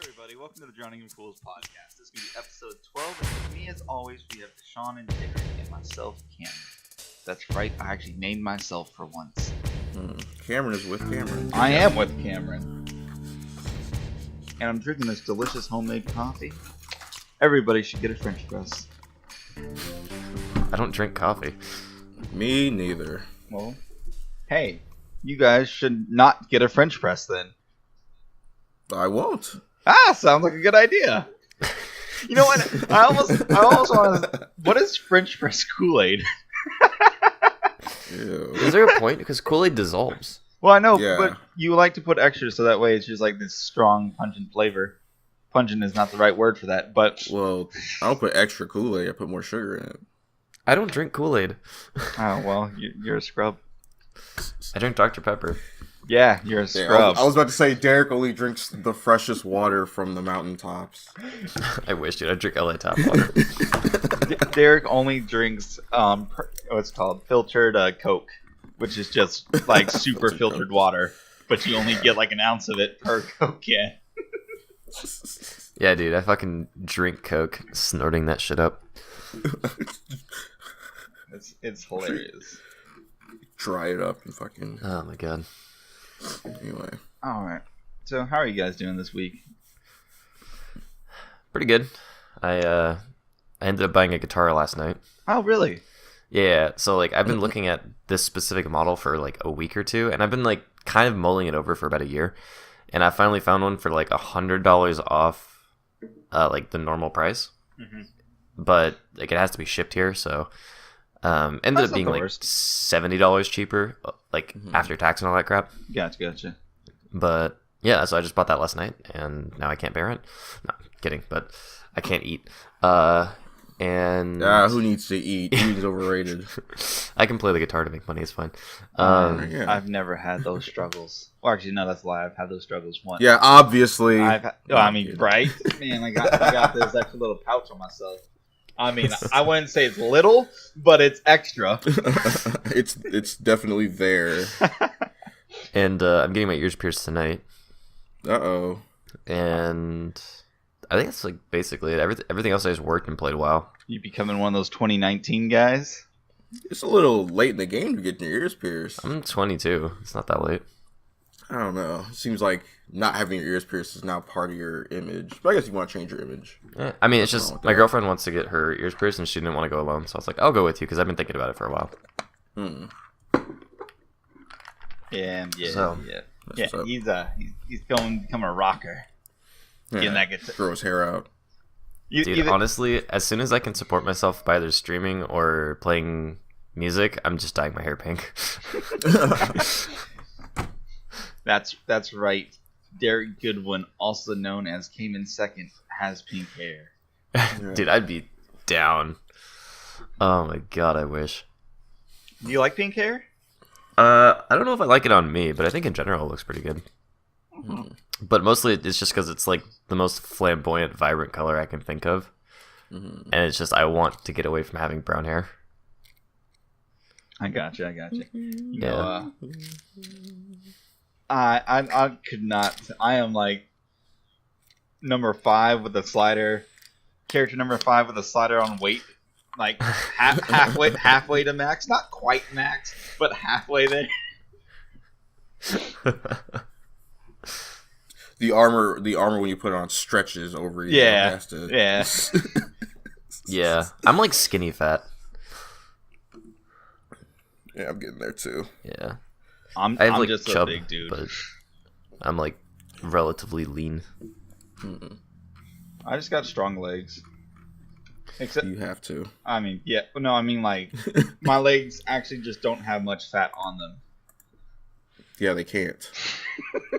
everybody, welcome to the Drowning in Pools podcast. This is going to be episode 12, and with me as always, we have Deshaun and Derek, and myself, Cameron. That's right, I actually named myself for once. Cameron is with Cameron. I am with Cameron. And I'm drinking this delicious homemade coffee. Everybody should get a French press. I don't drink coffee. Me neither. Well, hey, you guys should not get a French press then. I won't. Sounds like a good idea. You know what? I almost want to. What is French press Kool-Aid? Ew. Is there a point? Because Kool-Aid dissolves. Well, I know, Yeah. but you like to put extra so that way it's just like this strong, pungent flavor. Pungent is not the right word for that, but Well, I don't put extra Kool-Aid. I put more sugar in it. I don't drink Kool-Aid. oh well, you're a scrub. I drink Dr. Pepper. Yeah, you're a Yeah, scrub. I was about to say Derek only drinks the freshest water from the mountaintops. I wish, dude. I drink LA tap water. Derek only drinks what's it called filtered Coke, which is just like super filtered water, but you only get like an ounce of it per Coke can. Yeah, dude. I fucking drink Coke, snorting that shit up. It's hilarious. Dry it up and fucking. Oh my god. Anyway. All right. So how are you guys doing this week? Pretty good. I ended up buying a guitar last night. Oh, really? Yeah, so like I've been looking at this specific model for like a week or two, and I've been like kind of mulling it over for about a year, and I finally found one for like $100 off, like the normal price. Mm-hmm. But like it has to be shipped here, so ended That's up being not the like worst. $70 cheaper, like after tax and all that crap. Gotcha. But yeah, so I just bought that last night, and now I can't pay rent. No, kidding, but I can't eat. And Who needs to eat? Eating is overrated. I can play the guitar to make money. It's fine. Yeah. I've never had those struggles. Well, actually, no, that's a lie. I've had those struggles once. Yeah, obviously. I mean, right? Man, I got this extra little pouch on myself. I mean, I wouldn't say it's little, but it's extra. it's definitely there. And I'm getting my ears pierced tonight. Uh-oh. And I think that's like basically it. Everything else I just worked and played well. You becoming one of those 2019 guys? It's a little late in the game to get your ears pierced. I'm 22. It's not that late. I don't know. It seems like not having your ears pierced is now part of your image. But I guess you want to change your image. Yeah. I mean, it's just my girlfriend wants to get her ears pierced, and she didn't want to go alone. So I was like, I'll go with you because I've been thinking about it for a while. Yeah. So, He's going to become a rocker. Getting that guitar. Grow his hair out. Dude, honestly, as soon as I can support myself by either streaming or playing music, I'm just dyeing my hair pink. That's right. Derek Goodwin, also known as Came in Second, has pink hair. Dude, I'd be down. Oh my god, I wish. Do you like pink hair? I don't know if I like it on me, but I think in general it looks pretty good. Mm-hmm. But mostly it's just because it's like the most flamboyant, vibrant color I can think of. Mm-hmm. And it's just I want to get away from having brown hair. I gotcha. Yeah. I could not. I am like number 5 with a slider. Character number 5 with a slider on weight. Like halfway to max. Not quite max, but halfway there. The armor when you put it on stretches over you. Yeah. Yeah. I'm like skinny fat. Yeah, I'm getting there too. Yeah. I'm like just chub, a big dude. But I'm like relatively lean. Mm-mm. I just got strong legs. Except, you have to. I mean, yeah. No, I mean like my legs actually just don't have much fat on them. Yeah, they can't.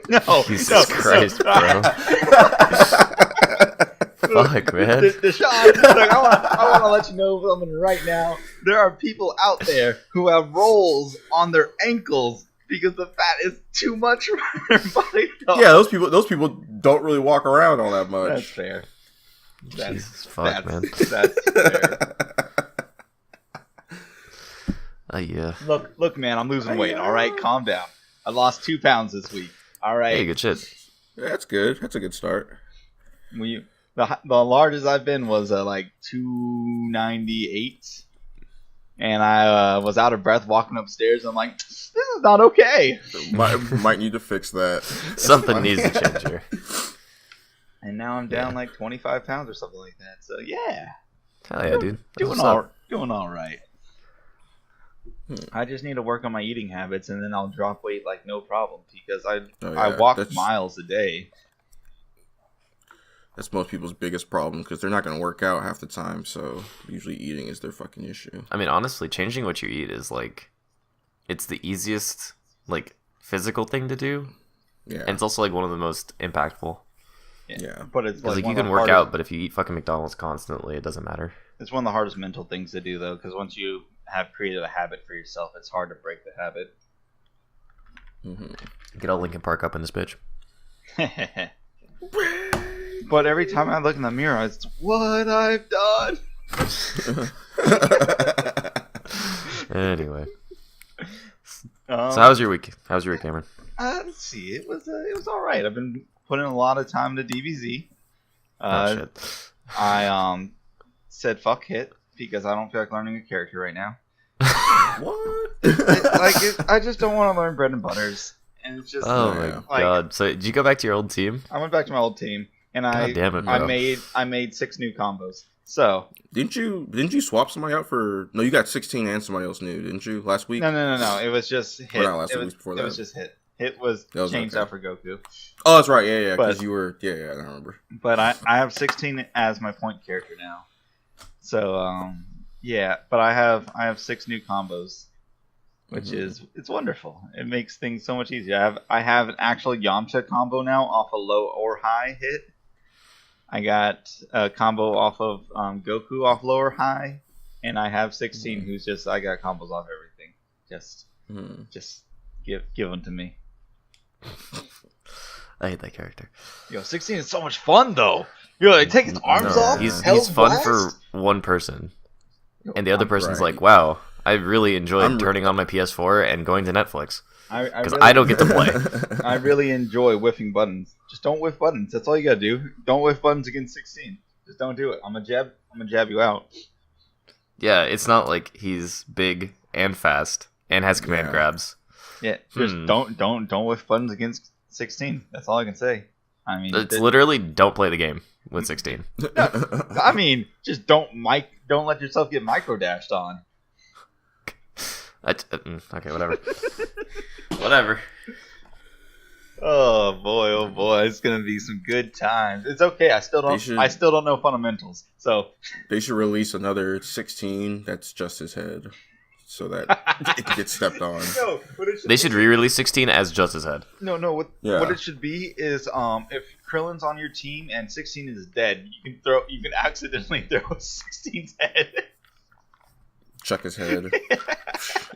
No, Jesus Christ, bro. Fuck, man. Deshaun, look, I want to let you know something right now. There are people out there who have rolls on their ankles because the fat is too much for their body. Yeah, those people don't really walk around all that much. That's fair. Jesus fuck, man. That's fair. Yeah. Look, man, I'm losing weight. All right, calm down. I lost 2 pounds this week. All right. Hey, good shit. Yeah, that's good. That's a good start. The largest I've been was like 298, and I was out of breath walking upstairs. I'm like, this is not okay. Might need to fix that. Something needs to change here. And now I'm down like 25 pounds or something like that. So yeah, Hell yeah, dude. doing all right. I just need to work on my eating habits, and then I'll drop weight like no problem because I walk miles a day. That's most people's biggest problem because they're not going to work out half the time. So usually eating is their fucking issue. I mean, honestly, changing what you eat is like, it's the easiest like physical thing to do. Yeah, and it's also like one of the most impactful. Yeah. But it's like you can work out, but if you eat fucking McDonald's constantly, it doesn't matter. It's one of the hardest mental things to do though, because once you have created a habit for yourself, it's hard to break the habit. Mm-hmm. Get all Linkin Park up in this bitch. But every time I look in the mirror, it's what I've done. Anyway, so how's your week? How's your week, Cameron? Let's see. It was all right. I've been putting a lot of time to DBZ. Shit. I said fuck hit because I don't feel like learning a character right now. What? I just don't want to learn bread and butters, and it's just Oh my god! So did you go back to your old team? I went back to my old team, and God damn it, bro. I made 6 new combos. So didn't you swap somebody out for? No, you got 16 and somebody else new, didn't you? Last week? No. It was just hit. Or not last week, before that. It was just hit. Hit was changed out for Goku. Oh, that's right. Yeah, because you were. Yeah, I don't remember. But I have 16 as my point character now. So yeah, but I have 6 new combos, which is it's wonderful. It makes things so much easier. I have an actual Yamcha combo now off a low or high hit. I got a combo off of Goku off low or high, and I have 16 who's just I got combos off everything. Just give them to me. I hate that character. Yo, 16 is so much fun though. Yo, like, take his arms off. He's fun blast? for one person, and the other person's like, "Wow, I really enjoyed turning on my PS4 and going to Netflix because I don't get to play." I really enjoy whiffing buttons. Just don't whiff buttons. That's all you gotta do. Don't whiff buttons against 16. Just don't do it. I'm gonna jab you out. Yeah, it's not like he's big and fast and has command grabs. Yeah, just don't whiff buttons against 16. That's all I can say. I mean, it's literally don't play the game with 16. No, I mean, just don't let yourself get micro dashed on. Okay, whatever. Whatever. Oh boy, it's gonna be some good times. It's okay. I still don't know fundamentals, so they should release another 16 that's just his head, so that it can get stepped on. No, they should re-release 16 as just his head. No. What it should be is if Krillin's on your team and 16 is dead, you can accidentally throw 16's head. Chuck his head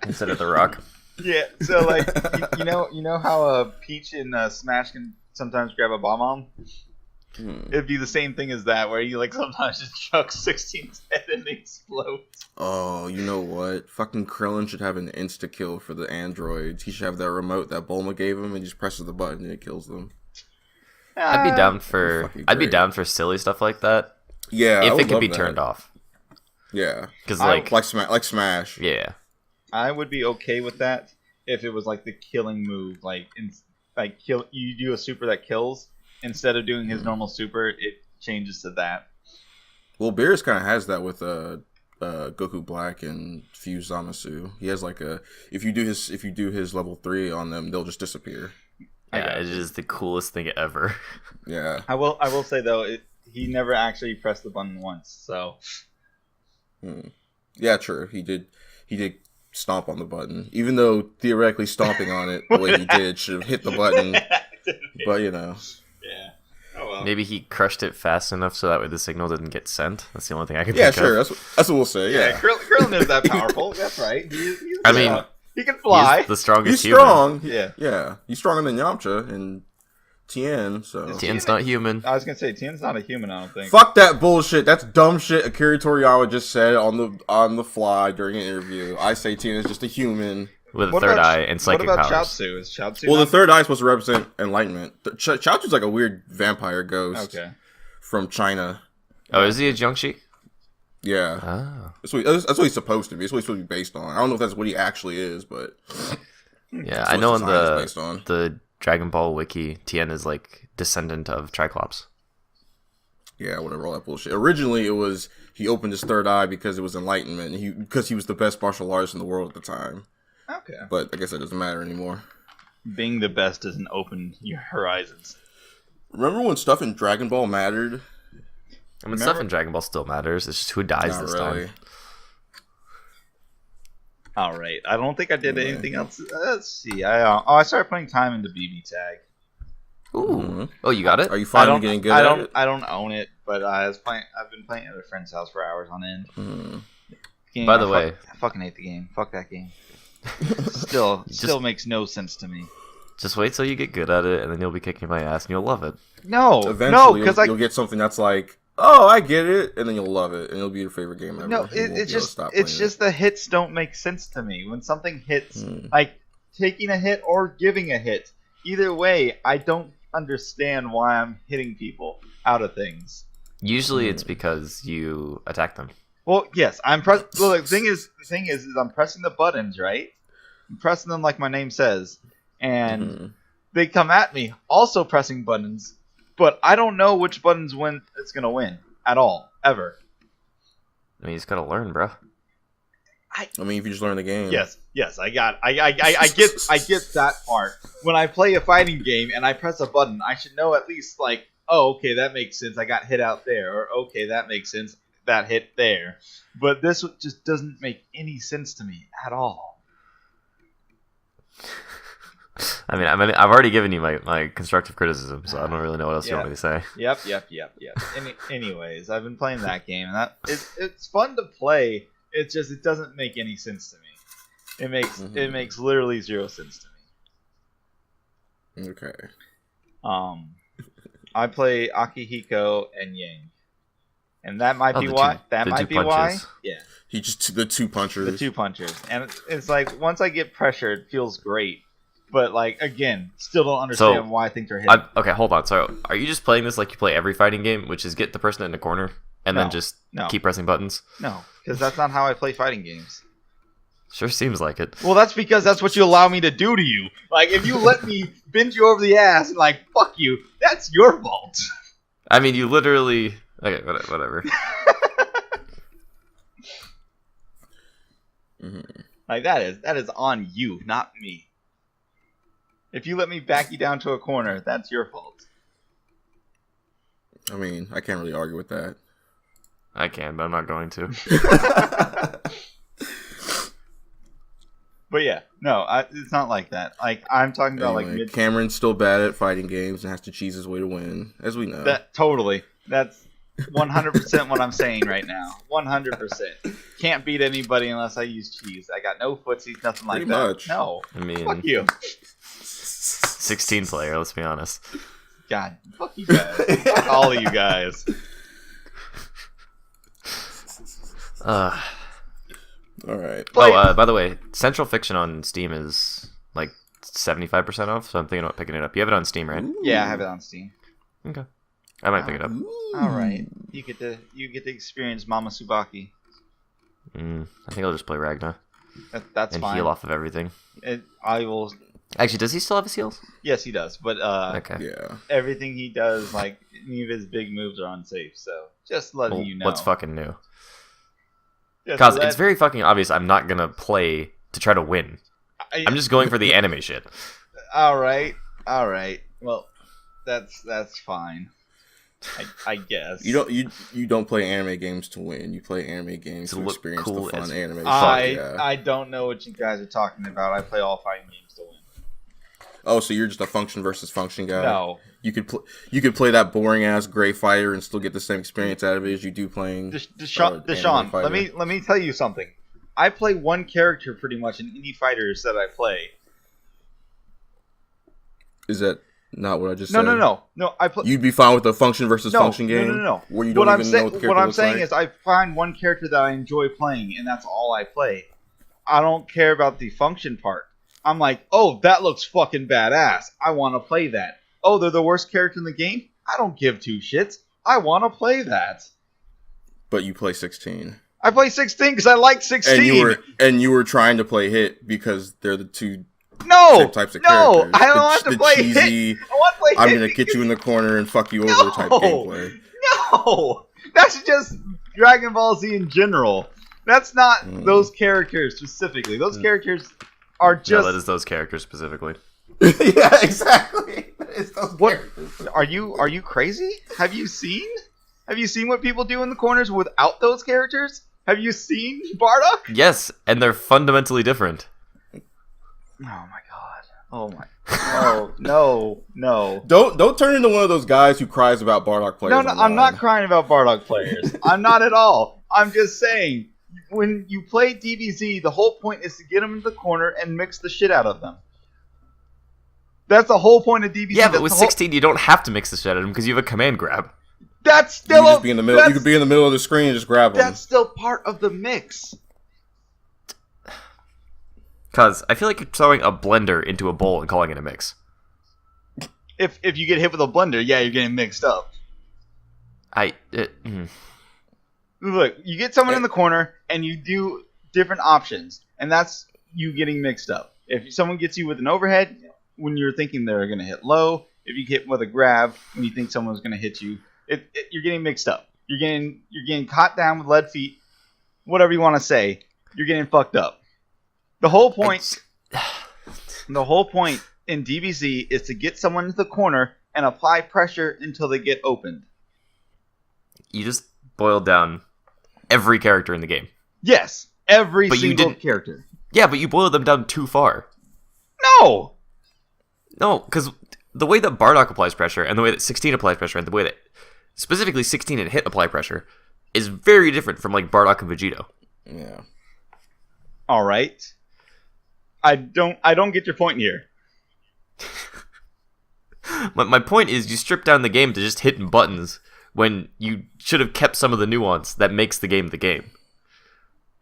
instead of the rock. Yeah, so like you know how Peach in Smash can sometimes grab a bomb on? It'd be the same thing as that, where you like sometimes just chuck 16's head and they explode. Oh, you know what? Fucking Krillin should have an insta kill for the androids. He should have that remote that Bulma gave him, and he just presses the button and it kills them. I'd be down for silly stuff like that. Yeah, if it could be turned off. Yeah, because like Smash. Yeah. I would be okay with that if it was like the killing move, you do a super that kills instead of doing his normal super, it changes to that. Well, Beerus kind of has that with Goku Black and Fuse Zamasu. He has like if you do his level 3 on them, they'll just disappear. Yeah, it is the coolest thing ever. Yeah, I will say though, he never actually pressed the button once, so. Yeah, true. He did stomp on the button, even though theoretically stomping on it the way he did should have hit the button. But Yeah. Oh well. Maybe he crushed it fast enough so that way the signal didn't get sent. That's the only thing I can think of. Yeah, sure. That's what we'll say. Yeah. Krillin is that powerful. That's right. I mean, he can fly. He's the strongest. He's strong. Human. Yeah. He's stronger than Yamcha and Tien. So Tien's not human. I was gonna say Tien's not a human. I don't think. Fuck that bullshit. That's dumb shit. Akira Toriyama just said on the fly during an interview. I say Tien is just a human with a third eye and psychic powers. What about Chaozu? Is Chaozu? Well, the third eye is supposed to represent enlightenment. Chaozu's like a weird vampire ghost. Okay. from China. Oh, is he a Jiangxi? Yeah, Oh. that's what he's supposed to be. That's what he's supposed to be based on. I don't know if that's what he actually is, but Yeah, that's I what know his on design is based on. the Dragon Ball wiki, Tien is like descendant of Triclops. Yeah, whatever, all that bullshit. Originally, it was he opened his third eye because it was enlightenment. Because he was the best martial artist in the world at the time. Okay. But I guess that doesn't matter anymore. Being the best doesn't open your horizons. Remember when stuff in Dragon Ball mattered? I mean, stuff in Dragon Ball still matters. It's just who dies Not this really. time. All right. I don't think I did anything else. Let's see. I started putting time into BB Tag. Ooh. Mm-hmm. Oh, you got it? Are you finally getting good at it? I don't own it, but I've been playing at a friend's house for hours on end. Mm. By the way, I fucking hate the game. Fuck that game. Still makes no sense to me. just wait till you get good at it, and then you'll be kicking my ass, and you'll love it. No, Eventually, because you'll get something that's like, oh, I get it, and then you'll love it, and it'll be your favorite game ever. No, it's just the hits don't make sense to me. When something hits, like taking a hit or giving a hit, either way, I don't understand why I'm hitting people out of things. Usually, it's because you attack them. Well, yes, Well, the thing is, I'm pressing the buttons, right? I'm pressing them like my name says, and they come at me, also pressing buttons, but I don't know which buttons it's gonna win at all, ever. I mean, you just gotta learn, bro. I mean, if you just learn the game. Yes, I get that part. When I play a fighting game and I press a button, I should know at least like, oh, okay, that makes sense. I got hit out there, or okay, that makes sense. That hit there. But this just doesn't make any sense to me at all. I mean, I've already given you my constructive criticism, so I don't really know what else you want me to say. Yep. Anyways, I've been playing that game, and it's fun to play. It doesn't make any sense to me. It makes literally zero sense to me. Okay. I play Akihiko and Yang, and that might be the why. two- That the might two be why. punches. Yeah. He just the two punchers. The two punchers, and it's like once I get pressured, it feels great. But like again, still don't understand why things are hitting. Okay, hold on. So, are you just playing this like you play every fighting game, which is get the person in the corner and then just keep pressing buttons? No, because that's not how I play fighting games. Sure seems like it. Well, that's because that's what you allow me to do to you. Like, if you let me bend you over the ass and like fuck you, that's your fault. I mean, you literally. Okay, whatever. Like that is on you, not me. If you let me back you down to a corner, that's your fault. I mean, I can't really argue with that. I can, but I'm not going to. But yeah, no, it's not like that. Like I'm talking about like Cameron's still bad at fighting games and has to cheese his way to win, as we know. That's 100% what I'm saying right now. 100%. Can't beat anybody unless I use cheese. I got no footsies, nothing like Pretty that. much. No. I mean, Fuck you. 16 player, let's be honest. God, fuck you guys. Fuck all of you guys. All right. By the way, Central Fiction on Steam is like 75% off, so I'm thinking about picking it up. You have it on Steam, right? Yeah, I have it on Steam. Okay. I might pick it up. All right. You get to experience Mama Tsubaki. I think I'll just play Ragna. That's and fine. heal off of everything. I will. Actually, does he still have his heals? Yes, he does. But okay. Yeah. Everything he does, like any of his big moves, are unsafe. So just letting you know. What's fucking new? Yeah, Because it's very fucking obvious I'm not gonna play to try to win. I'm just going for the anime shit. All right. Well, that's fine. I guess. You don't play anime games to win. You play anime games to experience cool the fun anime. I don't know what you guys are talking about. I play all fighting games to win. Oh, so you're just a function versus function guy? No. You could play that boring ass gray fighter and still get the same experience out of it as you do playing. Deshaun, let me tell you something. I play one character pretty much in any fighters that I play. Is that not what I just said? No. I play. You'd be fine with a function versus function game. No. Where you don't even know what the character What I'm looks saying like? is, I find one character that I enjoy playing, and that's all I play. I don't care about the function part. I'm like, oh, that looks fucking badass. I want to play that. Oh, they're the worst character in the game? I don't give two shits. I want to play that. But you play 16. I play 16 because I like 16. And you were trying to play Hit because they're the two no types of no characters. I don't want to play cheesy, Hit. I want to play I'm Hit gonna get you in the corner and fuck you No! over type gameplay. No, that's just Dragon Ball Z in general. That's not those characters specifically. Those characters are just. No, that is those characters specifically. Yeah, exactly. It's those What are you crazy? Have you seen what people do in the corners without those characters? Have you seen Bardock? Yes, and they're fundamentally different. Oh my god. Oh my. Oh no. Don't turn into one of those guys who cries about Bardock players. No, online. I'm not crying about Bardock players. I'm not at all. I'm just saying, when you play DBZ, the whole point is to get them into the corner and mix the shit out of them. That's the whole point of DBZ. Yeah, but with 16, you don't have to mix the shit out of them because you have a command grab. That's You still could just be in the middle. You could be in the middle of the screen and just grab them. That's still part of the mix. Cause I feel like you're throwing a blender into a bowl and calling it a mix. If you get hit with a blender, yeah, you're getting mixed up. Look, you get someone in the corner and you do different options, and that's you getting mixed up. If someone gets you with an overhead, when you're thinking they're going to hit low, if you get with a grab when you think someone's going to hit you, you're getting mixed up. You're getting caught down with lead feet, whatever you want to say. You're getting fucked up. The whole point in DBZ is to get someone into the corner and apply pressure until they get opened. You just boiled down every character in the game. Yes, every But single character. Yeah, but you boiled them down too far. No, because the way that Bardock applies pressure, and the way that 16 applies pressure, and the way that specifically 16 and Hit apply pressure, is very different from like Bardock and Vegito. Yeah. All right. I don't get your point here. My point is, you strip down the game to just hitting buttons when you should have kept some of the nuance that makes the game the game.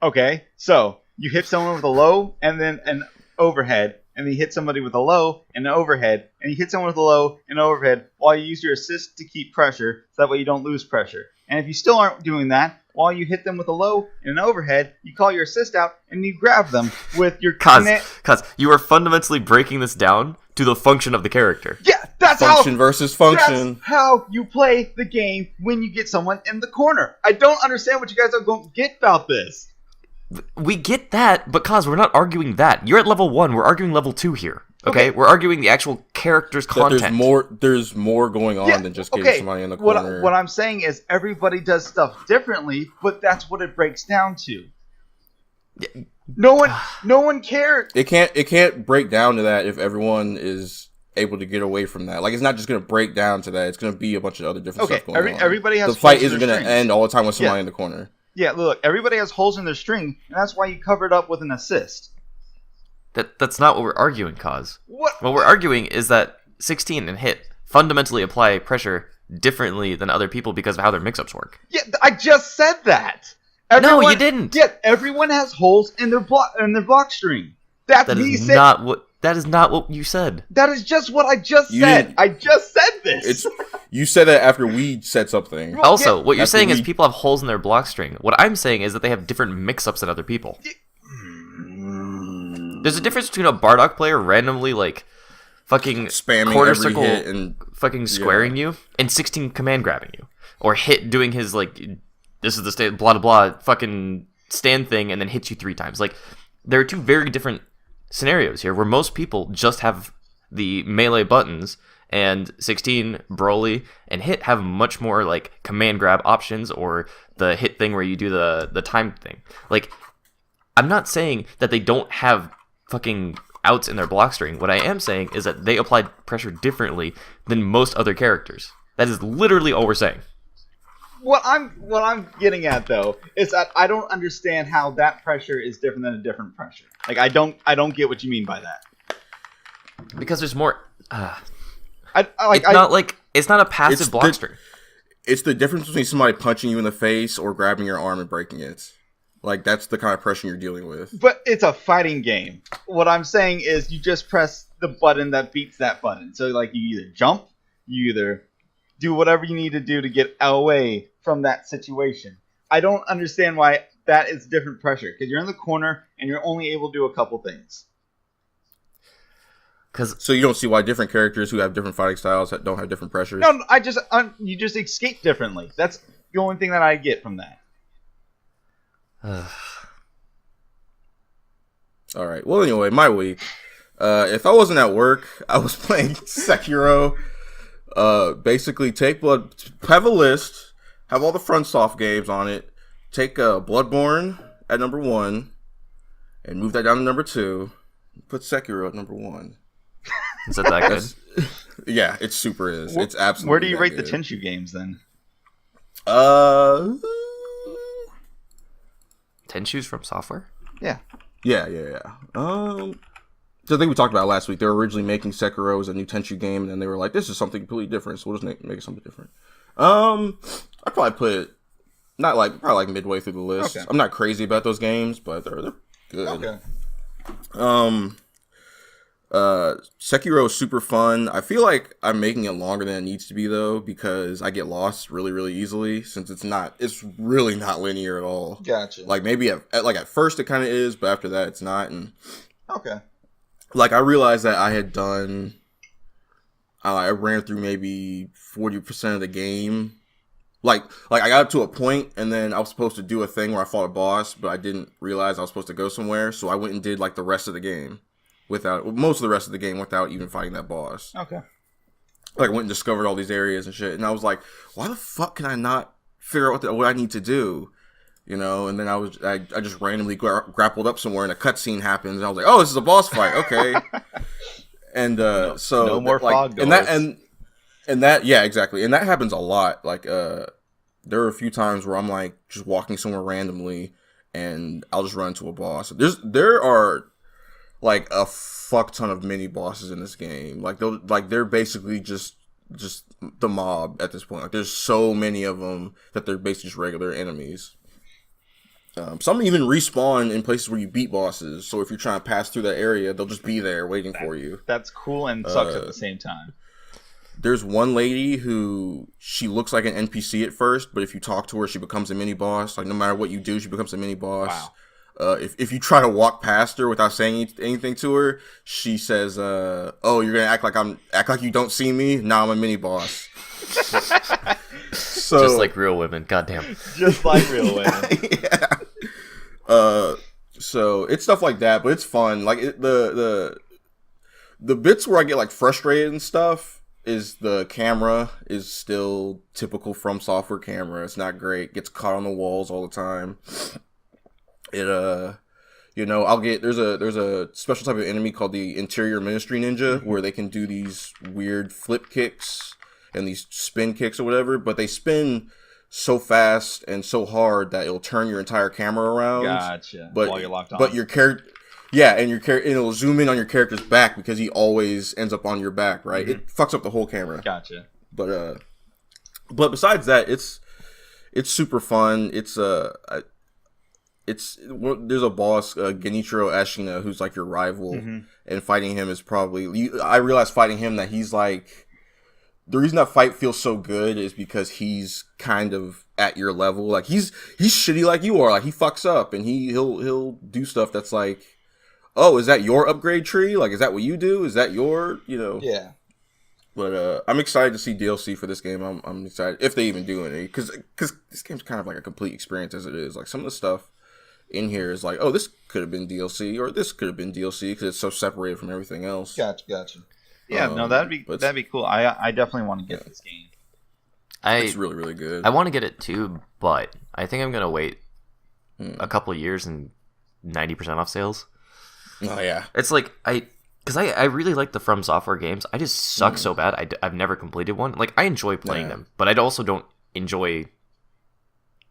Okay, so you hit someone with a low and then an overhead, and then you hit somebody with a low and an overhead, and you hit someone with a low and an overhead while you use your assist to keep pressure, so that way you don't lose pressure. And if you still aren't doing that, while you hit them with a low and an overhead, you call your assist out and you grab them with your Cause you are fundamentally breaking this down to the function of the character. Yeah, that's function versus function. That's how you play the game when you get someone in the corner. I don't understand what you guys are going to get about this. We get that, but Kaz, we're not arguing that. You're at level 1, we're arguing level 2 here. Okay? We're arguing the actual character's content. There's more going on than just getting somebody in the corner. What I'm saying is everybody does stuff differently, but that's what it breaks down to. No one cares. It can't break down to that if everyone is able to get away from that. Like, it's not just going to break down to that. It's going to be a bunch of other different stuff going on. Everybody has the fight isn't going to end all the time with somebody in the corner. Yeah, look, everybody has holes in their string, and that's why you cover it up with an assist. That's not what we're arguing, Kaz. What we're arguing is that 16 and Hit fundamentally apply pressure differently than other people because of how their mix-ups work. Yeah, I just said that. No, you didn't. Yeah, everyone has holes in their block string. That is not what you said. That is just what I just said. I just said this. You said that after we said something. Also, what you're saying is people have holes in their block string. What I'm saying is that they have different mix-ups than other people. There's a difference between a Bardock player randomly like fucking spamming quarter every circle hit and fucking squaring you, and 16 command grabbing you, or Hit doing his like this is the state blah blah blah fucking stand thing and then hit you 3 times. Like, there are two very different scenarios here where most people just have the melee buttons, and 16, Broly, and Hit have much more like command grab options, or the hit thing where you do the time thing. Like, I'm not saying that they don't have fucking outs in their block string. What I am saying is that they applied pressure differently than most other characters. That is literally all we're saying. What I'm getting at though is that I don't understand how that pressure is different than a different pressure. Like, I don't get what you mean by that. Because there's more. It's not a passive block string. It's the difference between somebody punching you in the face or grabbing your arm and breaking it. Like, that's the kind of pressure you're dealing with. But it's a fighting game. What I'm saying is you just press the button that beats that button. So, like, you either jump, you either do whatever you need to do to get away from that situation. I don't understand why that is different pressure, because you're in the corner and you're only able to do a couple things. So you don't see why different characters who have different fighting styles don't have different pressures? No, you just escape differently. That's the only thing that I get from that. All right. Well, anyway, my week. If I wasn't at work, I was playing Sekiro. Basically, have a list, have all the FromSoft games on it. Take Bloodborne at number 1, and move that down to number 2. Put Sekiro at number 1. Is it that good? Yeah, it super is. It's absolutely. Where do you rate good. the Tenchu games then? Tenchu's from software? Yeah. Yeah. So I think we talked about it last week. They were originally making Sekiro as a new Tenchu game, and then they were like, "This is something completely different, so we'll just make it something different." I'd probably put it probably midway through the list. Okay. I'm not crazy about those games, but they're good. Okay. Sekiro is super fun. I feel like I'm making it longer than it needs to be though, because I get lost really, really easily since it's really not linear at all. Gotcha. Like maybe at first it kind of is, but after that it's not. And okay. Like I realized that I had done, I ran through maybe 40% of the game. Like I got up to a point and then I was supposed to do a thing where I fought a boss, but I didn't realize I was supposed to go somewhere. So I went and did like the rest of the game most of the rest of the game without even fighting that boss. Okay. Like I went and discovered all these areas and shit. And I was like, why the fuck can I not figure out what I need to do? You know, and then I just randomly grappled up somewhere and a cutscene happens and I was like, oh, this is a boss fight. Okay. And so no more fog doors. And that yeah, exactly. And that happens a lot. Like there are a few times where I'm like just walking somewhere randomly and I'll just run into a boss. There are like a fuck ton of mini bosses in this game. They're basically just the mob at this point. Like there's so many of them that they're basically just regular enemies. Some even respawn in places where you beat bosses. So if you're trying to pass through that area, they'll just be there waiting for you. That's cool and sucks at the same time. There's one lady who she looks like an NPC at first, but if you talk to her, she becomes a mini boss. Like no matter what you do, she becomes a mini boss. Wow. If you try to walk past her without saying anything to her, she says, "Oh, you're gonna act like you don't see me. Now I'm a mini boss." So just like real women, goddamn. Just like real women. Yeah. So it's stuff like that, but it's fun. Like the bits where I get like frustrated and stuff is the camera is still typical From Software camera. It's not great. Gets caught on the walls all the time. It there's a special type of enemy called the Interior Ministry Ninja where they can do these weird flip kicks and these spin kicks or whatever, but they spin so fast and so hard that it'll turn your entire camera around. Gotcha. But while you're locked on. But your character, yeah, and it'll zoom in on your character's back because he always ends up on your back, right? Mm-hmm. It fucks up the whole camera. Gotcha. But besides that, it's super fun. There's a boss, Genichiro Ashina, who's like your rival, and fighting him is probably. I realized fighting him that he's like. The reason that fight feels so good is because he's kind of at your level. Like he's shitty like you are. Like he fucks up and he'll do stuff that's like, oh, is that your upgrade tree? Like, is that what you do? Is that your, Yeah. But I'm excited to see DLC for this game. I'm excited if they even do any, because this game's kind of like a complete experience as it is. Like some of the stuff in here is like, oh, this could have been DLC or this could have been DLC because it's so separated from everything else. Gotcha. Yeah, no, that'd be cool. I definitely want to get this game. It's really, really good. I want to get it too, but I think I'm gonna wait a couple of years and 90% off sales. Oh yeah, it's like because I really like the From Software games. I just suck so bad. I've never completed one. Like I enjoy playing them, but I also don't enjoy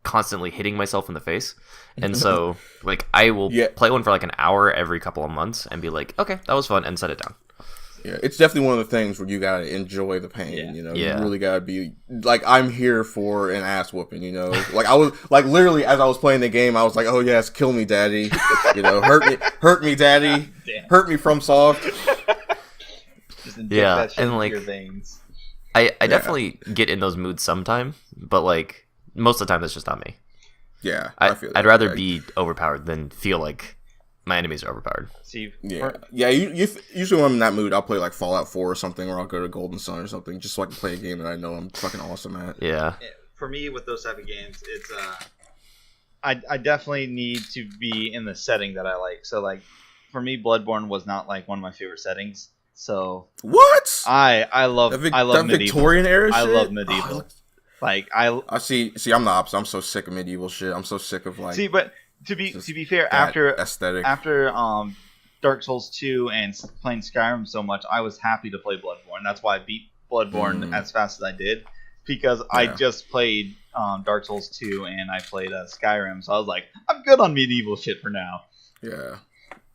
constantly hitting myself in the face. And so like I will play one for like an hour every couple of months and be like, okay, that was fun, and set it down. Yeah, it's definitely one of the things where you gotta enjoy the pain, You really gotta be like, I'm here for an ass whooping, Like I was like literally as I was playing the game, I was like, oh yes, kill me, daddy, hurt me, daddy, hurt me From Soft. Just that shit and like your veins. I definitely get in those moods sometime, but like most of the time that's just not me. Yeah, I feel I'd rather be overpowered than feel like my enemies are overpowered. See, yeah. Usually when I'm in that mood, I'll play like Fallout 4 or something, or I'll go to Golden Sun or something, just so I can play a game that I know I'm fucking awesome at. Yeah. For me, with those type of games, it's I definitely need to be in the setting that I like. So like, for me, Bloodborne was not like one of my favorite settings. So what? I love that medieval. Victorian era shit? I love medieval. Like I see. I'm the opposite. I'm so sick of medieval shit. I'm so sick of like. See, but to be fair, after aesthetic, Dark Souls 2 and playing Skyrim so much, I was happy to play Bloodborne. That's why I beat Bloodborne as fast as I did, because I just played Dark Souls 2 and I played Skyrim, so I was like, I'm good on medieval shit for now. Yeah.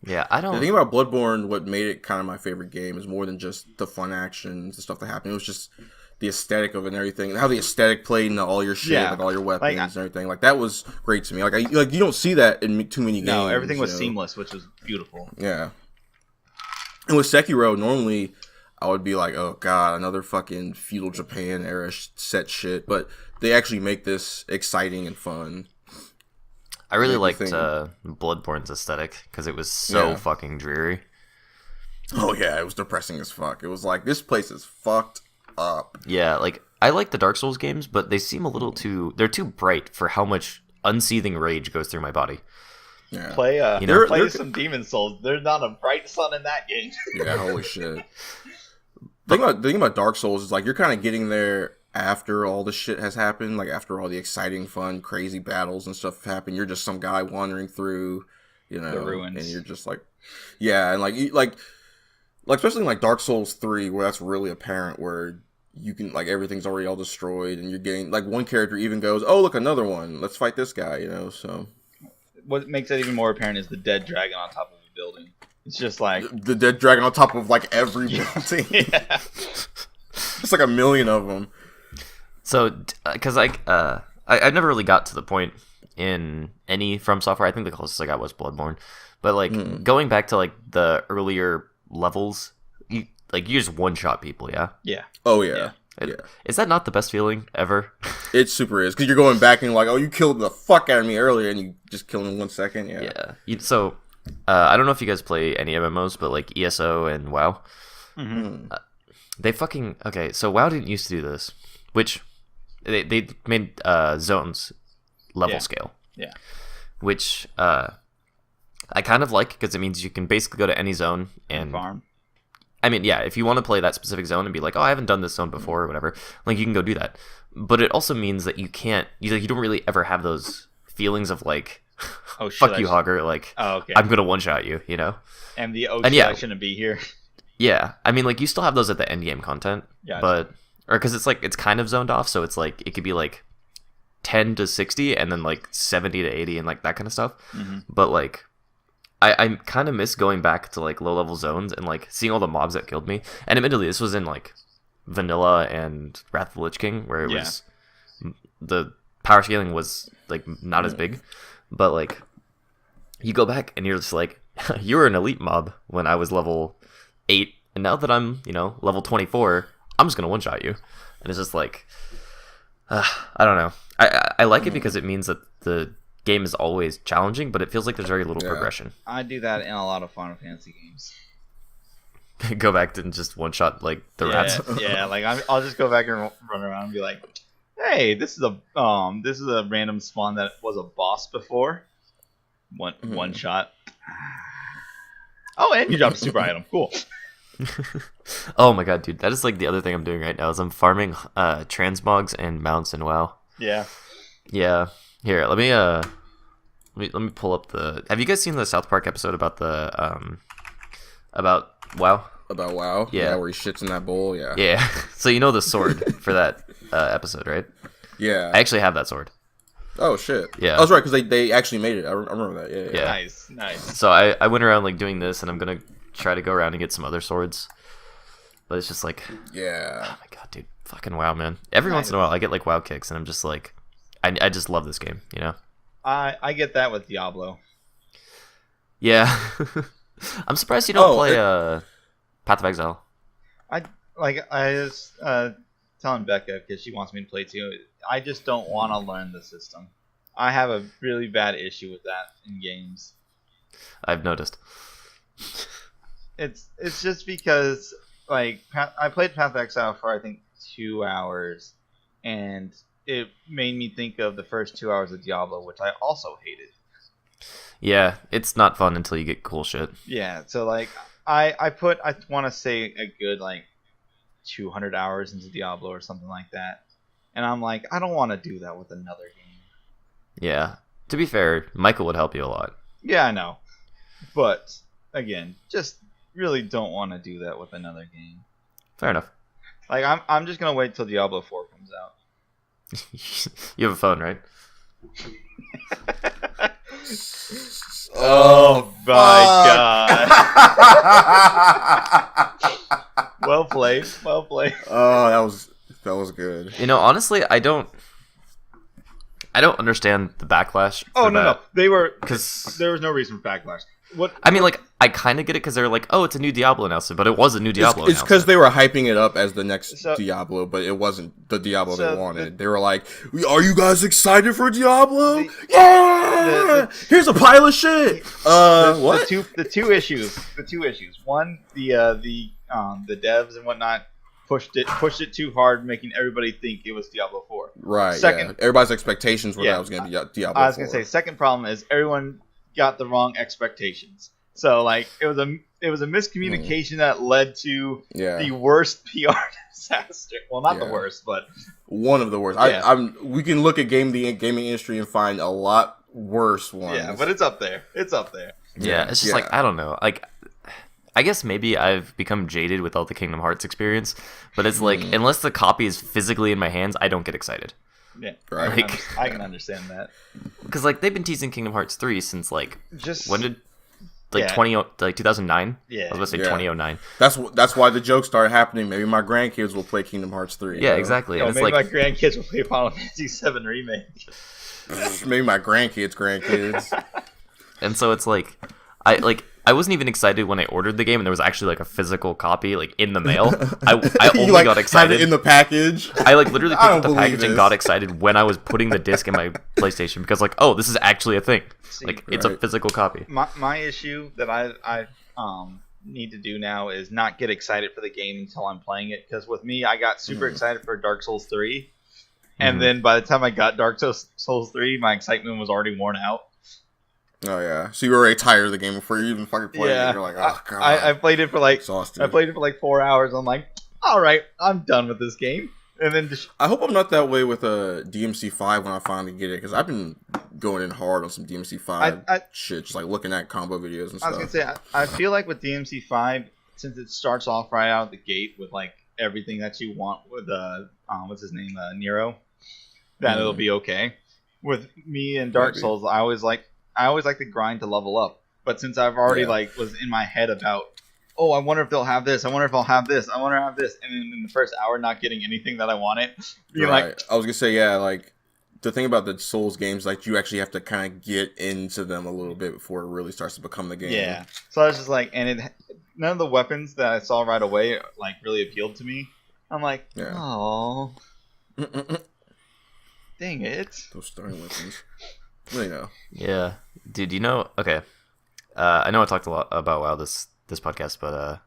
Yeah, I don't. The thing about Bloodborne, what made it kind of my favorite game, is more than just the fun actions, the stuff that happened. It was just the aesthetic of it and everything, how the aesthetic played into all your shit, like all your weapons and everything. Like that was great to me. Like you don't see that in too many games. No, everything was seamless, which was beautiful. Yeah. And with Sekiro, normally I would be like, oh god, another fucking feudal Japan era set shit. But they actually make this exciting and fun. I really liked Bloodborne's aesthetic because it was so fucking dreary. Oh yeah, it was depressing as fuck. It was like, this place is fucked up. Yeah, like I like the Dark Souls games, but they seem a little they're too bright for how much unseething rage goes through my body. Yeah. Play some Demon Souls. There's not a bright sun in that game. Yeah, holy shit. The thing about Dark Souls is like you're kind of getting there after all the shit has happened, like after all the exciting, fun, crazy battles and stuff have happened. You're just some guy wandering through, the ruins, and you're just like, yeah, and like especially in like Dark Souls 3, where that's really apparent, where you can like everything's already all destroyed, and you're getting like one character even goes, oh look, another one, let's fight this guy, So what makes that even more apparent is the dead dragon on top of a building. It's just like the dead dragon on top of like every building. Yeah. It's like a million of them. So, because I never really got to the point in any From Software. I think the closest I got was Bloodborne. But like going back to like the earlier levels, you just one shot people, yeah. Yeah. Oh yeah. Is that not the best feeling ever? It super is, because you're going back and you're like, oh, you killed the fuck out of me earlier, and you just killed him in 1 second. Yeah. Yeah. So I don't know if you guys play any MMOs, but like ESO and WoW. Mm-hmm. They fucking okay. So WoW didn't used to do this, which they made zones level scale. Yeah. Which I kind of like, because it means you can basically go to any zone and farm. I mean, yeah, if you want to play that specific zone and be like, oh, I haven't done this zone before or whatever, like you can go do that. But it also means that you can't, you don't really ever have those feelings of like, oh shit, fuck you, Hogger, like, okay, I'm gonna one shot you, And the I shouldn't be here. Yeah, I mean, like you still have those at the end game content, but because it's like it's kind of zoned off, so it's like it could be like 10 to 60 and then like 70 to 80 and like that kind of stuff. Mm-hmm. But like I kind of miss going back to like low level zones and like seeing all the mobs that killed me. And admittedly, this was in like Vanilla and Wrath of the Lich King, where it was the power scaling was like not as big, but like you go back and you're just like, you were an elite mob when I was level 8, and now that I'm level 24, I'm just gonna one shot you. And it's just like I don't know. I like it because it means that the game is always challenging, but it feels like there's very little progression. I do that in a lot of Final Fantasy games. Go back and just one shot like the rats. Yeah, like I'll just go back and run around and be like, hey, this is a random spawn that was a boss before. One shot. Oh, and you drop a super item. Cool. Oh my god, dude, that is like the other thing I'm doing right now is I'm farming transmogs and mounts in WoW. Yeah. Here, let me pull up the. Have you guys seen the South Park episode about the about WoW? About WoW? Yeah, where he shits in that bowl. Yeah. Yeah. So you know the sword for that episode, right? Yeah. I actually have that sword. Oh shit. Yeah. I was right, because they actually made it. I remember that. Yeah. Nice. So I went around like doing this, and I'm gonna try to go around and get some other swords. But it's just like, yeah. Oh my god, dude, fucking WoW, man. Every once in a while, I get like WoW kicks, and I'm just like, I just love this game, I get that with Diablo. Yeah. I'm surprised you don't play Path of Exile. I just telling Becca because she wants me to play too. I just don't want to learn the system. I have a really bad issue with that in games. I've noticed. It's just because like I played Path of Exile for I think 2 hours, and it made me think of the first 2 hours of Diablo, which I also hated. Yeah, it's not fun until you get cool shit. Yeah, so like I want to say a good like 200 hours into Diablo or something like that, and I'm like, I don't want to do that with another game. Yeah. To be fair, Michael would help you a lot. Yeah, I know, but again, just really don't want to do that with another game. Fair enough. Like I'm just gonna wait till Diablo 4 comes out. You have a phone, right? Oh my god. Well played. Well played. Oh, that was good. You know, honestly, I don't understand the backlash. Oh no, they were because there was no reason for backlash. What I mean, like, I kind of get it because they're like, oh, it's a new Diablo announcement, but it was a new Diablo. It's because they were hyping it up as the next So- Diablo, but it wasn't the Diablo So they wanted. They were like, "Are you guys excited for Diablo? The- Yeah! Here's a pile of shit." What? The two issues. One, the devs and whatnot pushed it too hard, making everybody think it was Diablo 4. Right. Second- yeah. Everybody's expectations were Yeah, that it was going to be Diablo. I was gonna 4. say, second problem is everyone got the wrong expectations. So like it was a miscommunication that led to Yeah. the worst PR disaster. Well, not the Yeah. worst, but One of the worst. Yeah. We can look at the gaming industry and find a lot worse ones. yeah, but it's up there. It's up there. Yeah, it's just like, I don't know. Like, I guess maybe I've become jaded with all the Kingdom Hearts experience, but it's like, unless the copy is physically in my hands, I don't get excited. Yeah, Right. I can understand that. Because, like, they've been teasing Kingdom Hearts 3 since, like, Just when did, like, Yeah. 2009? Yeah. I was about to say Yeah. 2009. That's why the jokes started happening. Maybe my grandkids will play Kingdom Hearts 3. Yeah, you know? exactly. Yo, And it's maybe like, my grandkids will play Final Fantasy VII Remake. Maybe my grandkids. and so it's like, I wasn't even excited when I ordered the game and there was actually like a physical copy like in the mail. I You, only like, got have excited it in the package. I like literally I picked don't up the believe package and this. got excited when I was putting the disc in my PlayStation because like, oh, this is actually a thing. Like it's a Right. physical copy. My issue that I need to do now is not get excited for the game until I'm playing it. Because with me, I got super excited for Dark Souls 3, and then by the time I got Dark Souls 3, my excitement was already worn out. Oh yeah. So you were already tired of the game before you even fucking played Yeah, it. You're like, oh god. I played it for like exhausted. I played it for like 4 hours. I'm like, all right, I'm done with this game. And then just I hope I'm not that way with DMC5 when I finally get it, because I've been going in hard on some DMC5 I- shit, just like looking at combo videos and I was stuff. gonna say I feel like with DMC5, since it starts off right out of the gate with like everything that you want with what's his name, Nero, that it'll be okay. With me and Dark Maybe. Souls, I always like the grind to level up. But since I've already like was in my head about, oh, I wonder if they'll have this, I wonder if I'll have this, I wonder if I'll have this, and then in the first hour not getting anything that I wanted, being Right. like, I was gonna say, yeah, like the thing about the Souls games, like you actually have to kind of get into them a little bit before it really starts to become the game. yeah. So I was just like, and none of the weapons that I saw right away like really appealed to me. I'm like, Yeah. oh, dang it. Those starting weapons. Really know. Yeah, dude. You know, okay. I know I talked a lot about WoW this podcast, but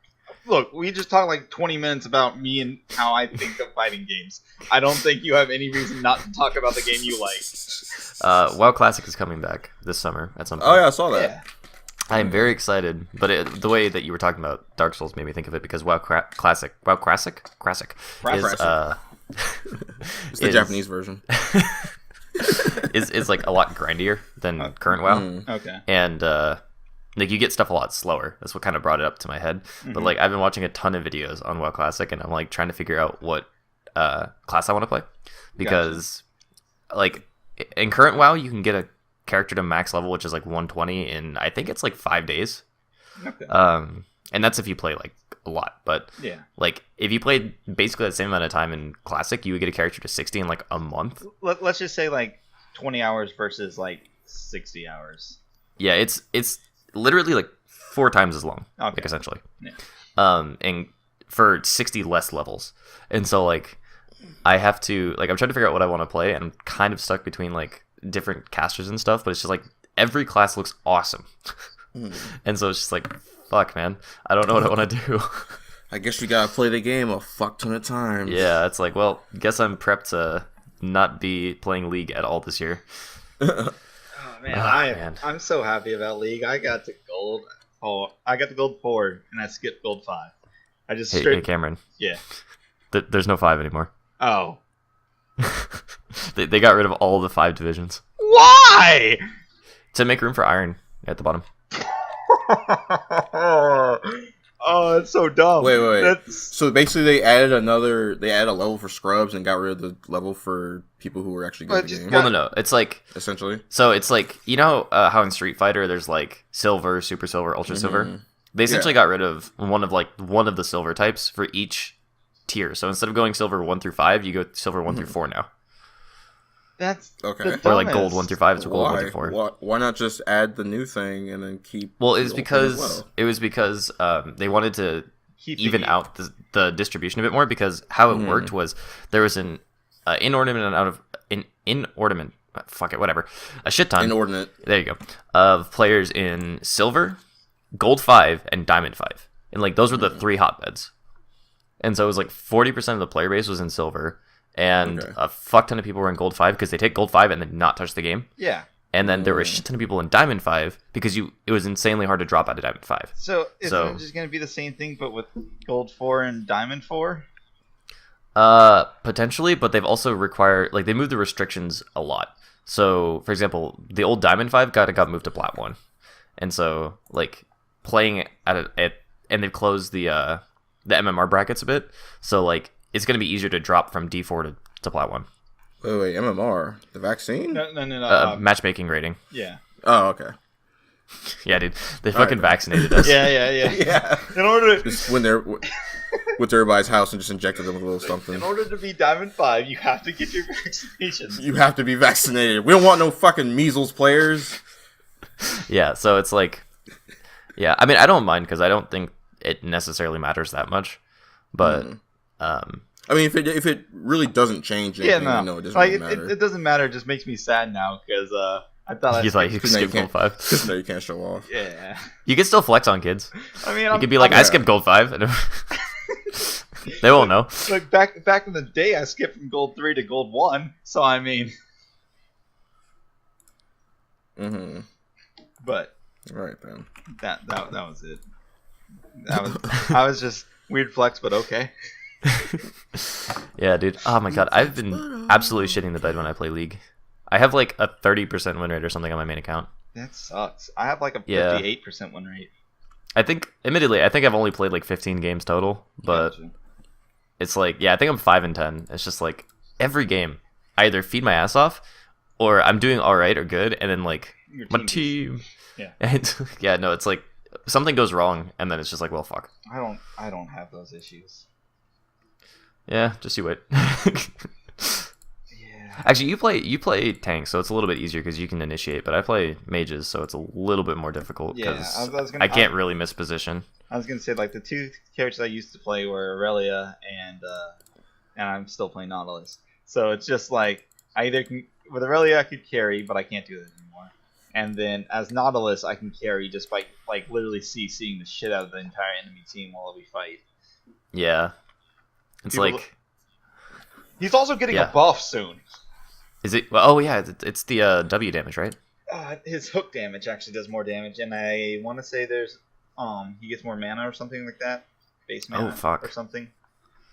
Look, we just talked like 20 minutes about me and how I think of fighting games. I don't think you have any reason not to talk about the game you like. WoW Classic is coming back this summer at some point. Oh yeah, I saw that. Yeah. I am very excited, but the way that you were talking about Dark Souls made me think of it because WoW Classic is It's the Japanese version. is like a lot grindier than current WoW, Okay. and like you get stuff a lot slower. That's what kind of brought it up to my head. But like I've been watching a ton of videos on WoW Classic, and I'm like trying to figure out what class I want to play because like in current WoW you can get a character to max level, which is like 120 in I think it's like 5 days. Okay. And that's if you play like a lot, but Yeah. like if you played basically the same amount of time in Classic, you would get a character to 60 in like a month. Let's just say like 20 hours versus like 60 hours. Yeah, it's literally like 4 times as long, Okay. like essentially. Yeah. And for 60 less levels, and so like I have to like I'm trying to figure out what I want to play, and I'm kind of stuck between like different casters and stuff. But it's just like every class looks awesome, and so it's just like fuck, man. I don't know what I want to do. I guess you gotta play the game a fuck ton of times. Yeah, it's like, well, guess I'm prepped to not be playing League at all this year. Oh man, man. I'm so happy about League. I got to gold. Oh, I got the gold 4, and I skipped gold 5. I just Hey, Cameron. Yeah. There's no 5 anymore. Oh. They got rid of all the 5 divisions Why? to make room for Iron at the bottom. Oh, it's so dumb. Wait. That's... So basically, they added a level for scrubs and got rid of the level for people who were actually good at the game. Well, no. It's like Essentially. so. It's like you know how in Street Fighter there's like silver, super silver, ultra silver. They essentially got rid of one of the silver types for each tier. So instead of going silver 1 through 5, you go silver 1 through 4 now. That's Okay. Or like gold 1 through 5. It's gold 1 through 4. Why not just add the new thing and then keep? Well, the old thing as well? they wanted to Keep even the- out the distribution a bit more, because how it worked was there was an inordinate fuck it, whatever, a shit ton. Inordinate. There you go. Of players in silver, gold 5, and diamond 5, and like those were the 3 hotbeds. And so it was like 40% of the player base was in silver, and a fuck ton of people were in gold 5 because they take gold 5 and then not touch the game. Yeah. And then there were a shit ton of people in diamond 5 because it was insanely hard to drop out of diamond 5. So isn't it just going to be the same thing, but with gold 4 and diamond 4? Potentially, but they've also they moved the restrictions a lot. So, for example, the old diamond 5 got moved to plat 1, and so like playing and they've closed the MMR brackets a bit. So like it's going to be easier to drop from D4 to plat 1. Wait, MMR, the vaccine? No. Matchmaking rating. Yeah. Oh, okay. Yeah, dude, they fucking vaccinated us. Yeah. In order to, Just when they're with everybody's house and just injected them with a little something. in order to be diamond 5, you have to get your vaccinations. You have to be vaccinated. We don't want no fucking measles players. Yeah, so it's like, yeah, I mean, I don't mind because I don't think it necessarily matters that much, but I mean, if it really doesn't change anything, no, it doesn't like, really matter. it doesn't matter. It just makes me sad now because I thought he's like, you Because now you skip gold 5. Because now you can't show off. yeah. You can still flex on kids. I mean, You could be like, I skipped gold 5. And they won't know. like back in the day, I skipped from gold 3 to gold 1. So I mean, but Right then. that was it. I was just weird flex, but okay. Yeah, dude. Oh my god, I've been absolutely shitting the bed when I play League. I have like a 30% win rate or something on my main account. That sucks. I have like a Yeah. 58% win rate. I think I've only played like 15 games total, but Gotcha. it's like, yeah, I think I'm 5-10. It's just like every game, I either feed my ass off, or I'm doing all right or good, and then like Your my team team, Yeah. and yeah, no, it's like something goes wrong, and then it's just like, well, fuck. I don't have those issues. Yeah, just you wait. Yeah. Actually, you play tanks, so it's a little bit easier because you can initiate. But I play mages, so it's a little bit more difficult Yeah, because I can't really miss position. I was gonna say like the 2 characters I used to play were Aurelia and I'm still playing Nautilus. So it's just like I either can with Aurelia I could carry, but I can't do that anymore. And then as Nautilus I can carry just by like literally CCing the shit out of the entire enemy team while we fight. Yeah, it's People- like, He's also getting Yeah. a buff soon. is it? Well, oh yeah, it's the W damage, right? His hook damage actually does more damage, and I want to say there's he gets more mana or something like that, base mana Oh, fuck. or something.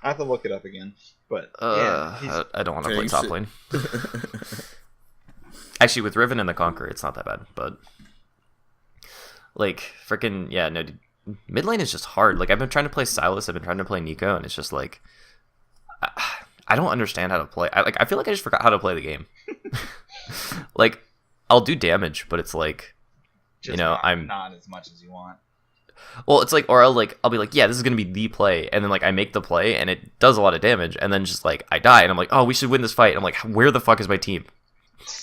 I have to look it up again, but I don't want to Okay, play you top should- lane. Actually, with Riven and the Conqueror, it's not that bad, but like freaking yeah, no, dude, mid lane is just hard. Like I've been trying to play Silas, I've been trying to play Nico, and it's just like I don't understand how to play. I feel like I just forgot how to play the game. Like I'll do damage, but it's like just I'm not as much as you want. well, it's like, or I'll be like, yeah, this is gonna be the play, and then like I make the play, and it does a lot of damage, and then just like I die, and I'm like, oh, we should win this fight. And I'm like, where the fuck is my team?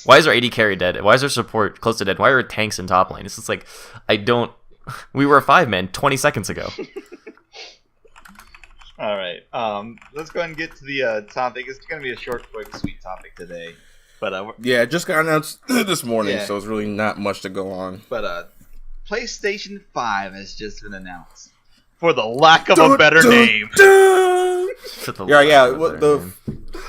Why is our AD carry dead? Why is our support close to dead? Why are our tanks in top lane? It's just like I don't. We were a 5-man 20 seconds ago. All right. Let's go ahead and get to the topic. It's going to be a short, quick, sweet topic today. But Yeah, it just got announced this morning, Yeah. so it's really not much to go on. PlayStation 5 has just been announced. For the lack of a better name.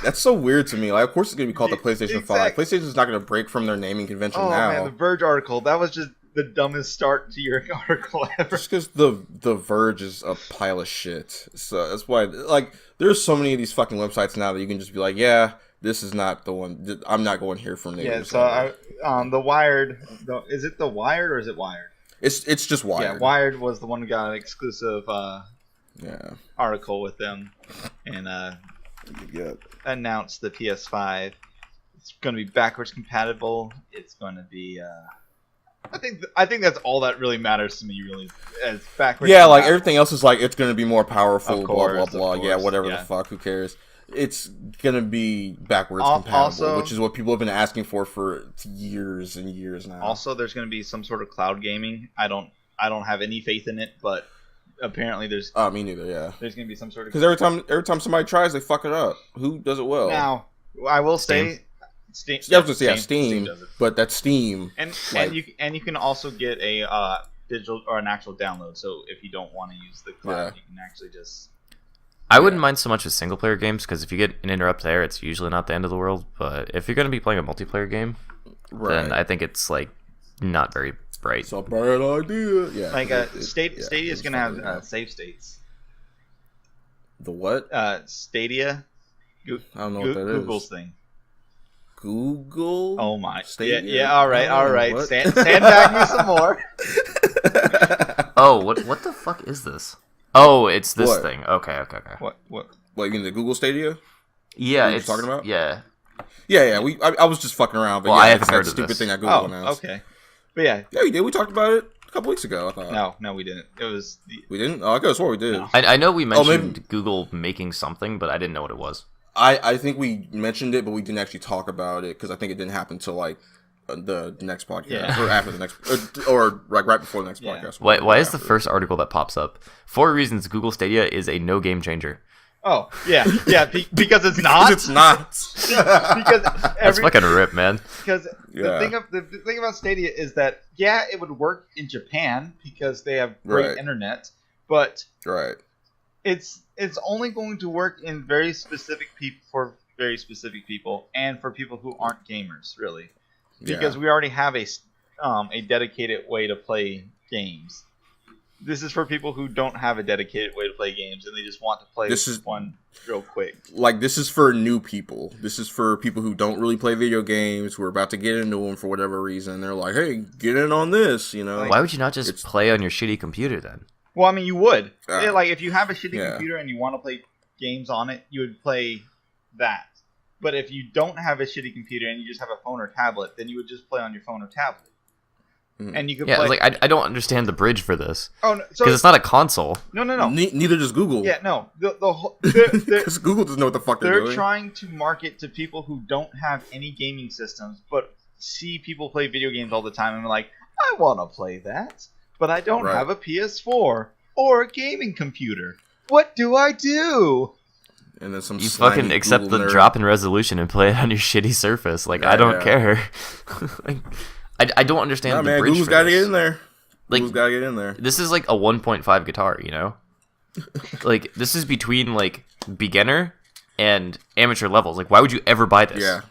That's so weird to me. Like, of course, it's gonna be called the PlayStation 5. Exactly. PlayStation's not gonna break from their naming convention Oh now. man, the Verge article. That was just the dumbest start to your article ever. Just because the Verge is a pile of shit. So that's why, like, there's so many of these fucking websites now that you can just be like, yeah, this is not the one. I'm not going here from there. Yeah, so the Wired. Is it the Wired or is it Wired? It's just Wired. Yeah, Wired was the one who got an exclusive Yeah. article with them, and announced the PS5. It's going to be backwards compatible. It's going to be. I think that's all that really matters to me. Really, as backwards. Yeah, like compatible. everything else is like it's gonna be more powerful. Of course, blah blah of blah. Yeah, course, whatever yeah. the fuck. Who cares? It's gonna be backwards compatible, Also, which is what people have been asking for years and years now. Also, there's going to be some sort of cloud gaming. I don't have any faith in it, but apparently there's. Me neither. Yeah. There's going to be some sort of. Because every time somebody tries, they fuck it up. Who does it well? Now, I will say, Steam. I was gonna say Steam does it. but that's Steam. And like, you can also get a digital or an actual download. So if you don't want to use the cloud, you can actually just. I wouldn't mind so much with single player games because if you get an interrupt there, it's usually not the end of the world. But if you're going to be playing a multiplayer game, then I think it's like not very bright. It's a bad idea. Yeah. Like Stadia is going to have save states. The what? Stadia. I don't know what that is. Google's thing. Google? Oh my. Stadia? Yeah. All right. What? Sandbag me some more. Oh, what the fuck is this? Oh, it's this What? thing. Okay. What? What, you mean the Google Stadia? Yeah, What are you it's talking about? Yeah. Yeah. I was just fucking around, but Well, yeah, I haven't it's that heard of stupid this. thing that Google Oh, announced. okay. But yeah. Yeah, we did. We talked about it a couple weeks ago. I thought. No, we didn't. It was. We didn't. Oh, I could have swore we did. No. I know we mentioned maybe- Google making something, but I didn't know what it was. I think we mentioned it, but we didn't actually talk about it because I think it didn't happen until like the next podcast or after the next, or like right before the next podcast. Why is the first article that pops up? 4 reasons Google Stadia is a no game changer. Oh yeah, because it's not. It's not. Because That's fucking a rip, man. Because the thing about Stadia is that it would work in Japan because they have great internet, but Right. it's only going to work in very specific people for very specific people and for people who aren't gamers, really. Because we already have a dedicated way to play games. This is for people who don't have a dedicated way to play games and they just want to play one real quick. Like, this is for new people. This is for people who don't really play video games, who are about to get into them for whatever reason. They're like, hey, get in on this, you know? Why would you not just play on your shitty computer then? Well, I mean, you would. Like, if you have a shitty computer and you want to play games on it, you would play that. But if you don't have a shitty computer and you just have a phone or tablet, then you would just play on your phone or tablet. And you could play. Like I don't understand the bridge for this. Oh, no, because it's not a console. No. Neither does Google. Yeah, no. Because Google doesn't know what the fuck they're doing. They're trying to market to people who don't have any gaming systems, but see people play video games all the time and are like, I want to play that, but I don't have a PS4 or a gaming computer. What do I do? And then you fucking accept Google the nerd. drop in resolution and play it on your shitty Surface. Like, I don't care. Like, I don't understand the man, bridge Google's for got to this. get in there. Like, Google's got to get in there. This is like a 1.5 guitar, you know? Like, this is between, like, beginner and amateur levels. Like, why would you ever buy this? Yeah.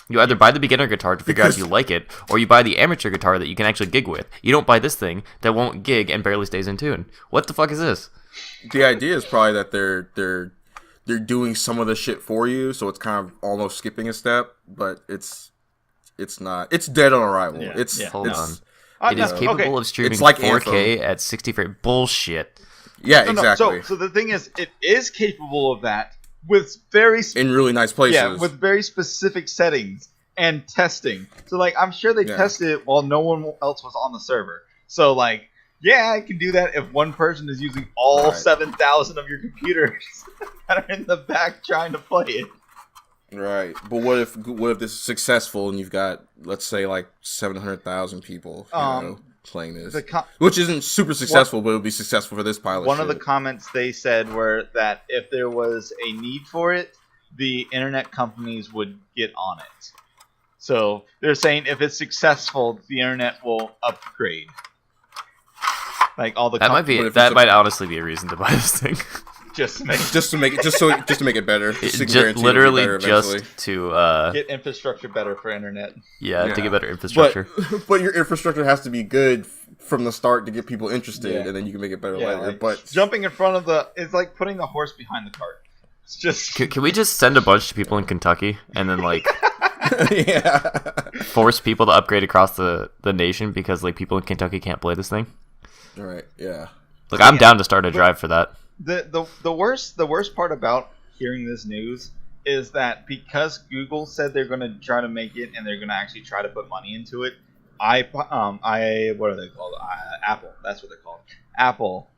You either buy the beginner guitar to figure out if you like it, or you buy the amateur guitar that you can actually gig with. You don't buy this thing that won't gig and barely stays in tune. What the fuck is this? The idea is probably that they're doing some of the shit for you, so it's kind of almost skipping a step, but it's not. It's dead on arrival. Yeah. Hold on. It It is capable of streaming It's like 4K Anthem. at 60 frames. Bullshit. Yeah, No, exactly. So the thing is, it is capable of that with very in really nice places. Yeah, with very specific settings and testing. So, like, I'm sure they tested it while no one else was on the server. So, like, yeah, I can do that if one person is using all 7,000 of your computers that are in the back trying to play it. Right, but what if this is successful and you've got, let's say, like 700,000 people? You know? playing this, which isn't super successful, but it'll be successful for this pile of One shit. of the comments they said were that if there was a need for it, the internet companies would get on it. So they're saying if it's successful, the internet will upgrade. Like all the that might honestly be a reason to buy this thing. just to make it better. Literally just to get infrastructure better for internet. Yeah, to get better infrastructure. But your infrastructure has to be good from the start to get people interested, and then you can make it better later. Like, but jumping in front of it's like putting the horse behind the cart. It's just can we just send a bunch of people in Kentucky and then like force people to upgrade across the nation because like people in Kentucky can't play this thing? All right. Yeah. Like I'm down to start a drive for that. The worst part about hearing this news is that because Google said they're going to try to make it and they're going to actually try to put money into it, what are they called? Apple. That's what they're called. Apple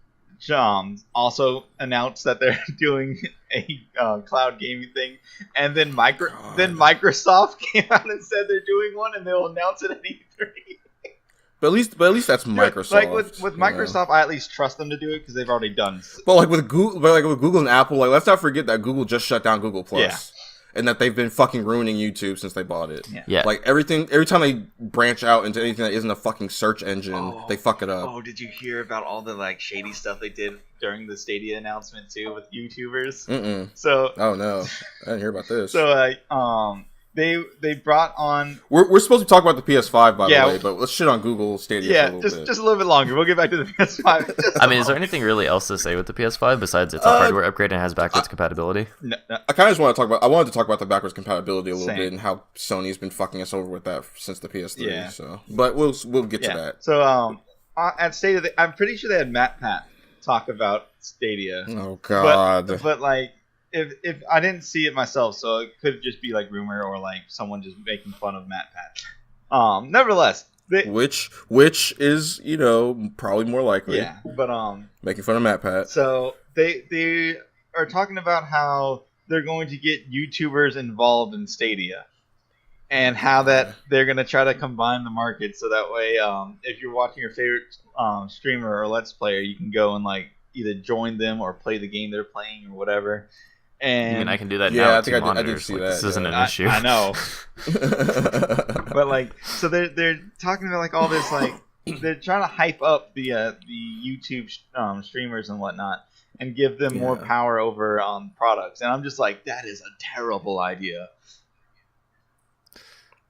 also announced that they're doing a cloud gaming thing, and then Microsoft came out and said they're doing one, and they'll announce it at E3. But at least that's Microsoft. Like with Microsoft, I at least trust them to do it because they've already done. But like with Google and Apple, like let's not forget that Google just shut down Google Plus, and that they've been fucking ruining YouTube since they bought it. Yeah. Like every time they branch out into anything that isn't a fucking search engine, they fuck it up. Oh, did you hear about all the like shady stuff they did during the Stadia announcement too with YouTubers? Mm-mm. So. Oh no, I didn't hear about this. So They brought on. We're supposed to talk about the PS5 by the way, but let's shit on Google Stadia for a little bit. Just a little bit longer. We'll get back to the PS5. I mean, is there anything really else to say with the PS5 besides it's a hardware upgrade and has backwards compatibility? No. I kind of just want to talk about. I wanted to talk about the backwards compatibility a little bit and how Sony's been fucking us over with that since the PS3. Yeah. So, but we'll get to that. So at Stadia, I'm pretty sure they had Matt Pat talk about Stadia. Oh God. But like. If I didn't see it myself, so it could just be like rumor or like someone just making fun of Matt Pat. Nevertheless, which is probably more likely. Yeah, but making fun of Matt Pat. So they are talking about how they're going to get YouTubers involved in Stadia, and how that they're going to try to combine the market so that way, if you're watching your favorite streamer or Let's Player, you can go and like either join them or play the game they're playing or whatever. And I mean, I can do that now. I think I did see that. This isn't an issue. I know. But like, so they're talking about like all this like they're trying to hype up the YouTube streamers and whatnot and give them more power over products. And I'm just like, that is a terrible idea.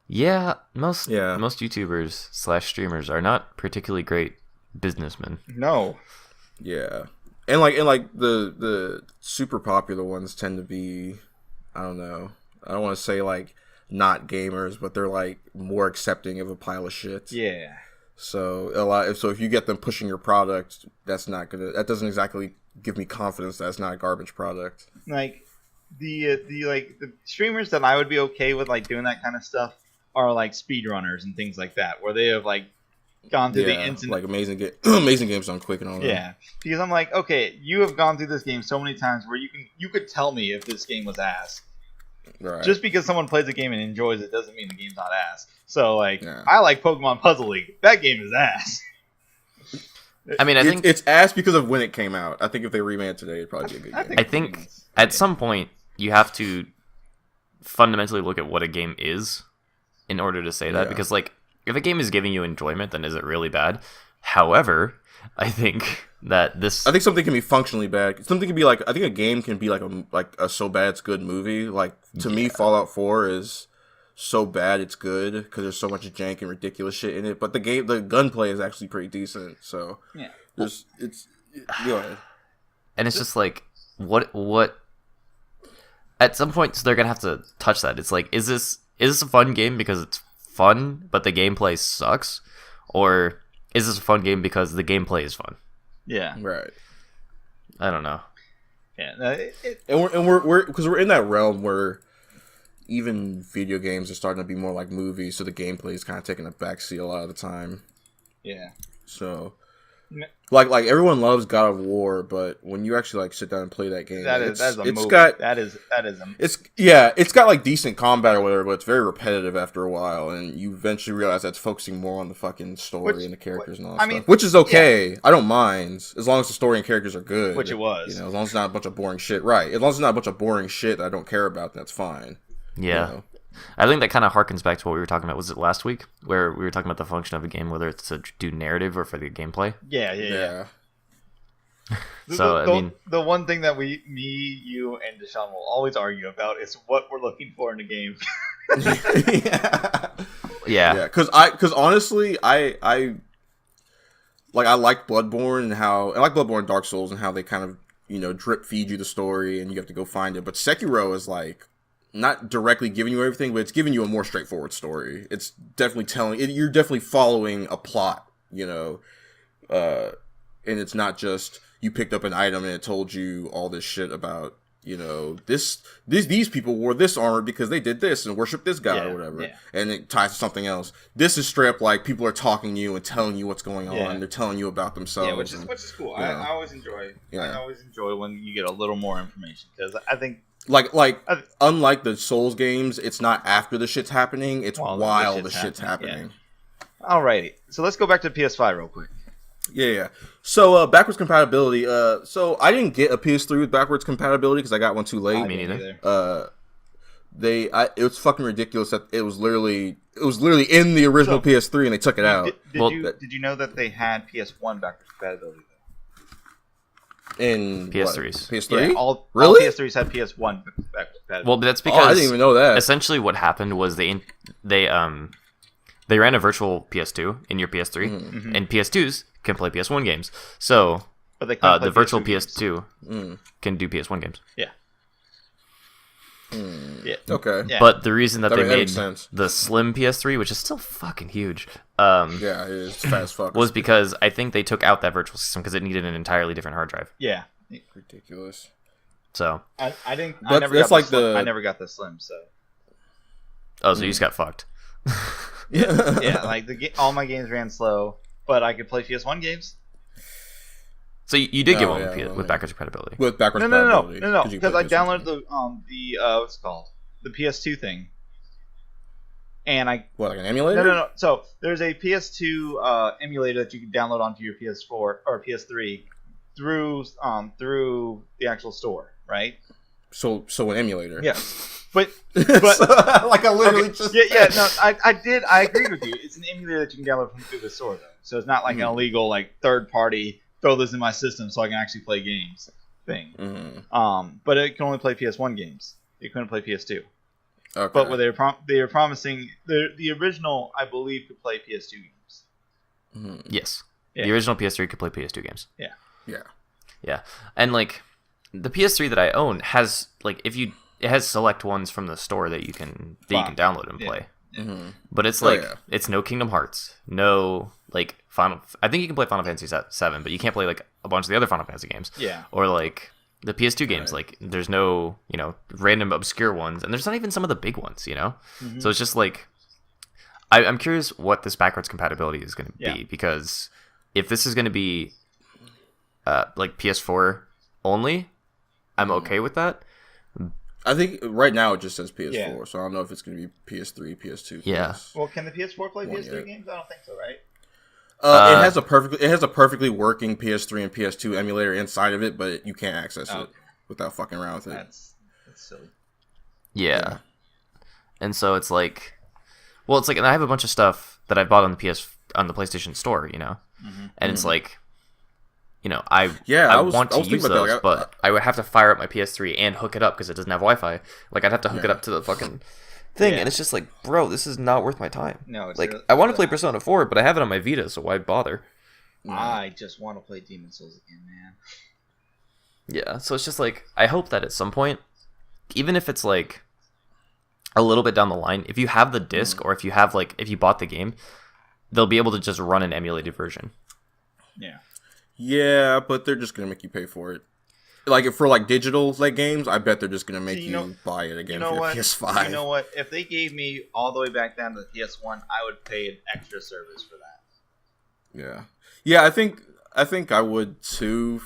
Yeah, most YouTubers / streamers are not particularly great businessmen. No. Yeah. And like the super popular ones tend to be, I don't know. I don't want to say like not gamers, but they're like more accepting of a pile of shit. Yeah. So if you get them pushing your product, that doesn't exactly give me confidence that it's not a garbage product. Like the streamers that I would be okay with like doing that kind of stuff are like speedrunners and things like that, where they have like gone through the instant, like amazing games on quick and all that. Yeah, because I'm like, okay, you have gone through this game so many times where you could tell me if this game was ass. Right. Just because someone plays a game and enjoys it doesn't mean the game's not ass. So like, I like Pokemon Puzzle League. That game is ass. I mean, I think it's ass because of when it came out. I think if they remade it today, it'd probably be a good game. I think at some point you have to fundamentally look at what a game is in order to say that, because like, if a game is giving you enjoyment, then is it really bad? However, I think that something can be functionally bad. Something can be like, I think a game can be like a so bad it's good movie. Like to me, Fallout 4 is so bad it's good because there's so much jank and ridiculous shit in it. But the gunplay is actually pretty decent. So go ahead. And it's just like what at some point they're gonna have to touch that. It's like, is this a fun game because it's fun, but the gameplay sucks, or is this a fun game because the gameplay is fun? Yeah, right. I don't know. Yeah, and we're because we're in that realm where even video games are starting to be more like movies, so the gameplay is kind of taking a backseat a lot of the time. Yeah. So, Like everyone loves God of War, but when you actually like sit down and play that game, That's a movie. It's got like decent combat or whatever, but it's very repetitive after a while, and you eventually realize that's focusing more on the fucking story and the characters and all that stuff. Which is okay. Yeah. I don't mind as long as the story and characters are good. Which it was. You know, as long as it's not a bunch of boring shit. Right. As long as it's not a bunch of boring shit that I don't care about, that's fine. Yeah. You know? I think that kind of harkens back to what we were talking about. Was it last week where we were talking about the function of a game, whether it's to do narrative or for the gameplay? Yeah. So the one thing that me, you, and Deshaun will always argue about is what we're looking for in a game. Yeah. Because honestly, I like Bloodborne and how I like Bloodborne and Dark Souls and how they kind of drip feed you the story and you have to go find it. But Sekiro is like not directly giving you everything, but it's giving you a more straightforward story. It's definitely you're definitely following a plot, and it's not just you picked up an item and it told you all this shit about, these people wore this armor because they did this and worship this guy or whatever, and it ties to something else. This is straight up like people are talking to you and telling you what's going on. They're telling you about themselves. Which is cool. I always enjoy. I always enjoy when you get a little more information because I think. Unlike the Souls games, it's not after the shit's happening, it's while the shit's happening. Yeah. Alrighty, so let's go back to PS5 real quick. Yeah. So, backwards compatibility. So I didn't get a PS3 with backwards compatibility because I got one too late. Me neither. It was fucking ridiculous that it was literally in the original PS3 and they took it out. Did you know that they had PS1 backwards compatibility? In PS3s. PS3? Yeah, all PS3s had PS1 backwards compatibility. Well, that's because I didn't even know that. Essentially, what happened was they ran a virtual PS2 in your PS3, and PS2s can play PS1 games. So, but they can't play the virtual PS2 PS2 can do PS1 games. Yeah. Yeah. Okay. Yeah. But the reason that they made sense. the slim PS3, which is still fucking huge, it is fat as fuck, was because I think they took out that virtual system because it needed an entirely different hard drive. Yeah. Ridiculous. So I never got the slim. So. Oh, so you just got fucked. Yeah, like all my games ran slow, but I could play PS1 games. So you did get one with backwards compatibility. With backwards compatibility. No. Because I downloaded the what's it called? The PS2 thing. And like an emulator? No. So there's a PS2 emulator that you can download onto your PS4 or PS3 through the actual store, right? So an emulator. Yeah. But like I literally just no, I agree with you. It's an emulator that you can download through the store though. So it's not like an illegal like third party throw this in my system so I can actually play games thing. But it can only play PS1 games. It couldn't play PS2. Okay. But what they were promising the original I believe could play PS2 games. Yes. Yeah. The original PS3 could play PS2 games. Yeah. And like the PS3 that I own has like it has select ones from the store that you can download and play. But it's it's no Kingdom Hearts, no like Final. I think you can play Final Fantasy 7, but you can't play like a bunch of the other Final Fantasy games. Yeah. Or like the PS2 games, like there's no random obscure ones, and there's not even some of the big ones. So it's just like I'm curious what this backwards compatibility is going to be because if this is going to be like PS4 only, I'm okay with that. I think right now it just says PS4, so I don't know if it's going to be PS3, PS2. Yeah. Well, can the PS4 play PS3 games? I don't think so, right? It has a perfectly working PS3 and PS2 emulator inside of it, but you can't access it without fucking around with it. That's silly. Yeah. And so it's like, and I have a bunch of stuff that I bought on the PlayStation Store, and it's like. I want to use those, but I would have to fire up my PS3 and hook it up because it doesn't have Wi-Fi. Like, I'd have to hook it up to the fucking thing, and it's just like, bro, this is not worth my time. No, it's like, I want to play Persona 4, but I have it on my Vita, so why bother? I just want to play Demon's Souls again, man. Yeah, so it's just like, I hope that at some point, even if it's like a little bit down the line, if you have the disc or if you bought the game, they'll be able to just run an emulated version. Yeah. Yeah, but they're just gonna make you pay for it. Like for like digital like games, I bet they're just gonna make you buy it again for your PS5. You know what? If they gave me all the way back down to the PS1, I would pay an extra service for that. Yeah. I think I think I would too.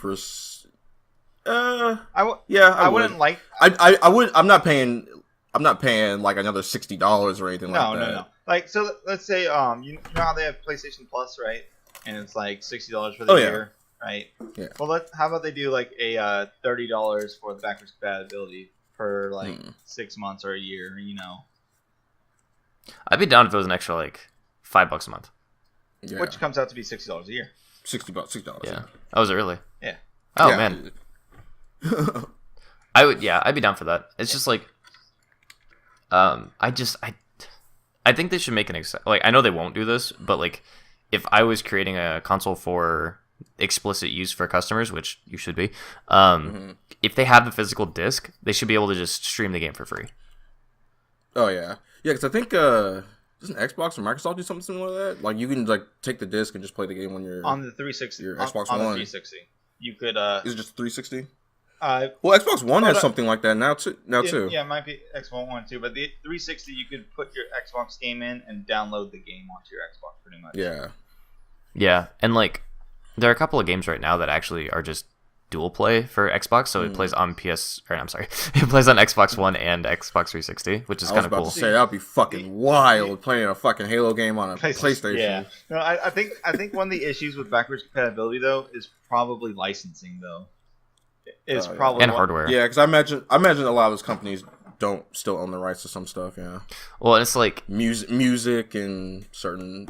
I I wouldn't like. I would. I'm not paying. I'm not paying like another $60 or anything like that. No. Like, so let's say you know how they have PlayStation Plus, right? And it's like $60 for the year, right? Yeah. Well, how about they do like a $30 for the backwards compatibility for like 6 months or a year? You know. I'd be down if it was an extra like $5 a month. Yeah. Which comes out to be $60 a year. $60. Yeah. That was early. Yeah. Oh Yeah. man. I'd be down for that. It's just like, I think they should make an like, I know they won't do this, but like, if I was creating a console for explicit use for customers, which you should be, if they have the physical disc, they should be able to just stream the game for free. Oh yeah, because I think doesn't Xbox or Microsoft do something similar to that? Like you can like take the disc and just play the game on your on the 360 your Xbox on One. the 360. You could Is it just 360? well, Xbox One has something like that now too. Yeah, it might be Xbox One too, but the 360 you could put your Xbox game in and download the game onto your Xbox pretty much. Yeah, and like there are a couple of games right now that actually are just dual play for Xbox, so it plays on it plays on Xbox One and Xbox 360, which is kind of cool. I was about to say that'd be fucking wild playing a fucking Halo game on a PlayStation. Yeah, no, I think one of the issues with backwards compatibility though is probably licensing though. It's probably and hardware. Yeah, because I imagine a lot of those companies don't still own the rights to some stuff. Yeah. Well, it's like music and certain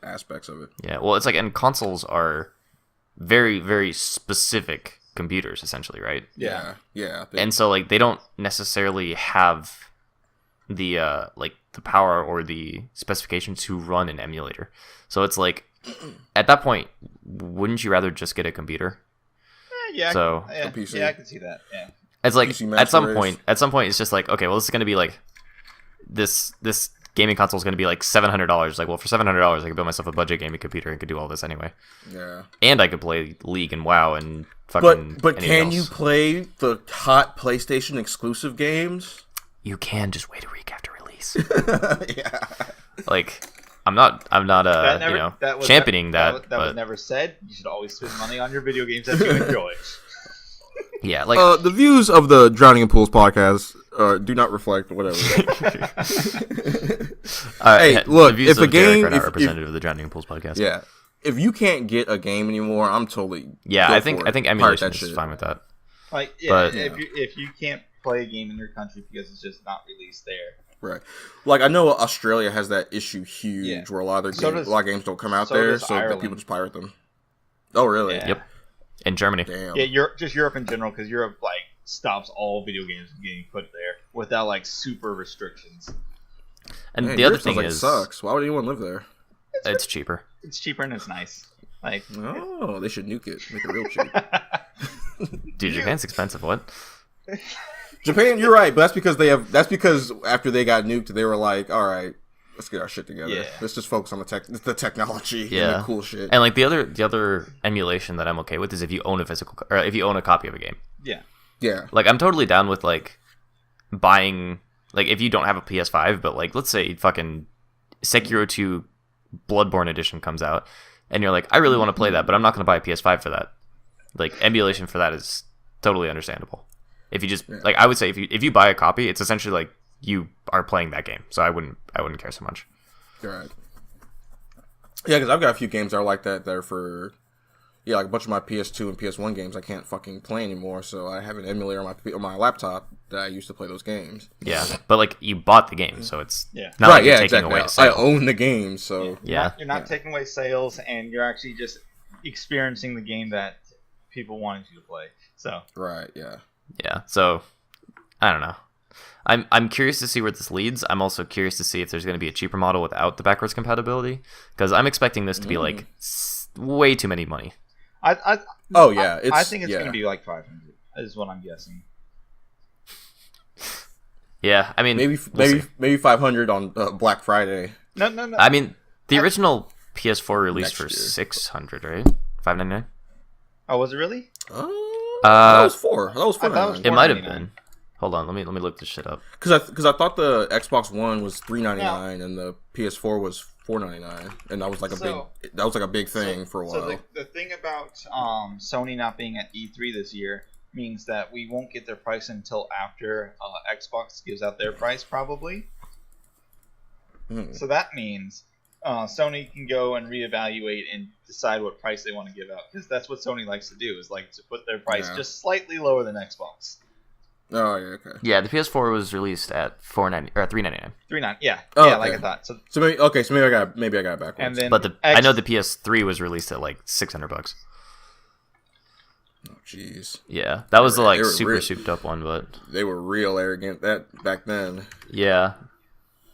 aspects of it. Yeah. Well, it's like, and consoles are very, very specific computers, essentially, right? Yeah. And so, like, they don't necessarily have the like the power or the specifications to run an emulator. So it's like, at that point, wouldn't you rather just get a computer? Yeah. So I can see that. Yeah. It's like at some point, it's just like, okay, well, this is going to be like this gaming console is going to be like $700. Like, well, for $700, I could build myself a budget gaming computer and could do all this anyway. Yeah. And I could play League and WoW and fucking. But can you play the hot PlayStation exclusive games? You can, just wait a week after release. Yeah. Like, I'm not championing that. That was never said. You should always spend money on your video games that you enjoy. Yeah, like the views of the Drowning in Pools podcast do not reflect whatever. Hey, look, if a game are not representative of the Drowning in Pools podcast. Yeah, if you can't get a game anymore, I'm totally I think emulation is fine with that. Like, yeah, if you can't play a game in your country because it's just not released there. Right. Like, I know Australia has that issue huge where a lot of games don't come out there, so people just pirate them. Oh, really? Yeah. Yep. In Germany. Damn. Yeah, Europe in general, because Europe, like, stops all video games from getting put there without, like, super restrictions. And the other thing is... it sucks. Why would anyone live there? It's cheaper. It's cheaper and it's nice. Like, oh, they should nuke it. Make it real cheap. Dude, Japan's expensive. What? Japan, you're right, but that's because after they got nuked, they were like, all right, let's get our shit together. Yeah. Let's just focus on the technology and the cool shit. And like the other emulation that I'm okay with is if you own if you own a copy of a game. Yeah. Yeah. Like, I'm totally down with like buying, like, if you don't have a PS5, but like, let's say fucking Sekiro 2 Bloodborne edition comes out and you're like, I really want to play that, but I'm not going to buy a PS5 for that. Like, emulation for that is totally understandable. If you just like, I would say if you buy a copy, it's essentially like you are playing that game. So I wouldn't care so much. Right. Yeah, because I've got a few games that are like that. That are for like a bunch of my PS2 and PS1 games I can't fucking play anymore. So I have an emulator on my laptop that I used to play those games. Yeah, but like you bought the game, so it's not like you're taking away. I own the game, so you're not taking away sales, and you're actually just experiencing the game that people wanted you to play. So right, yeah. Yeah, so I don't know. I'm curious to see where this leads. I'm also curious to see if there's going to be a cheaper model without the backwards compatibility, because I'm expecting this to be like way too many money. I think it's going to be like 500 is what I'm guessing. Yeah, I mean maybe 500 on Black Friday. No. I mean, the original PS4 released for 600, right? $599. Oh, was it really? That was $4. It might have been. Hold on, let me look this shit up. Because I thought the Xbox One was $399 and the PS4 was $4.99, and that was like a big thing for a while. So the thing about Sony not being at E3 this year means that we won't get their price until after Xbox gives out their price, probably. So that means Sony can go and reevaluate and decide what price they want to give out, because that's what Sony likes to do, is like to put their price just slightly lower than Xbox. Oh, yeah, okay. Yeah, the PS4 was released at $3.99. $3.99, yeah, oh, yeah, okay. like I thought. So maybe I got it backwards. and then But I know the PS3 was released at like $600. Oh, jeez. Yeah, that was the like they were super souped up one, but they were real arrogant that back then. yeah,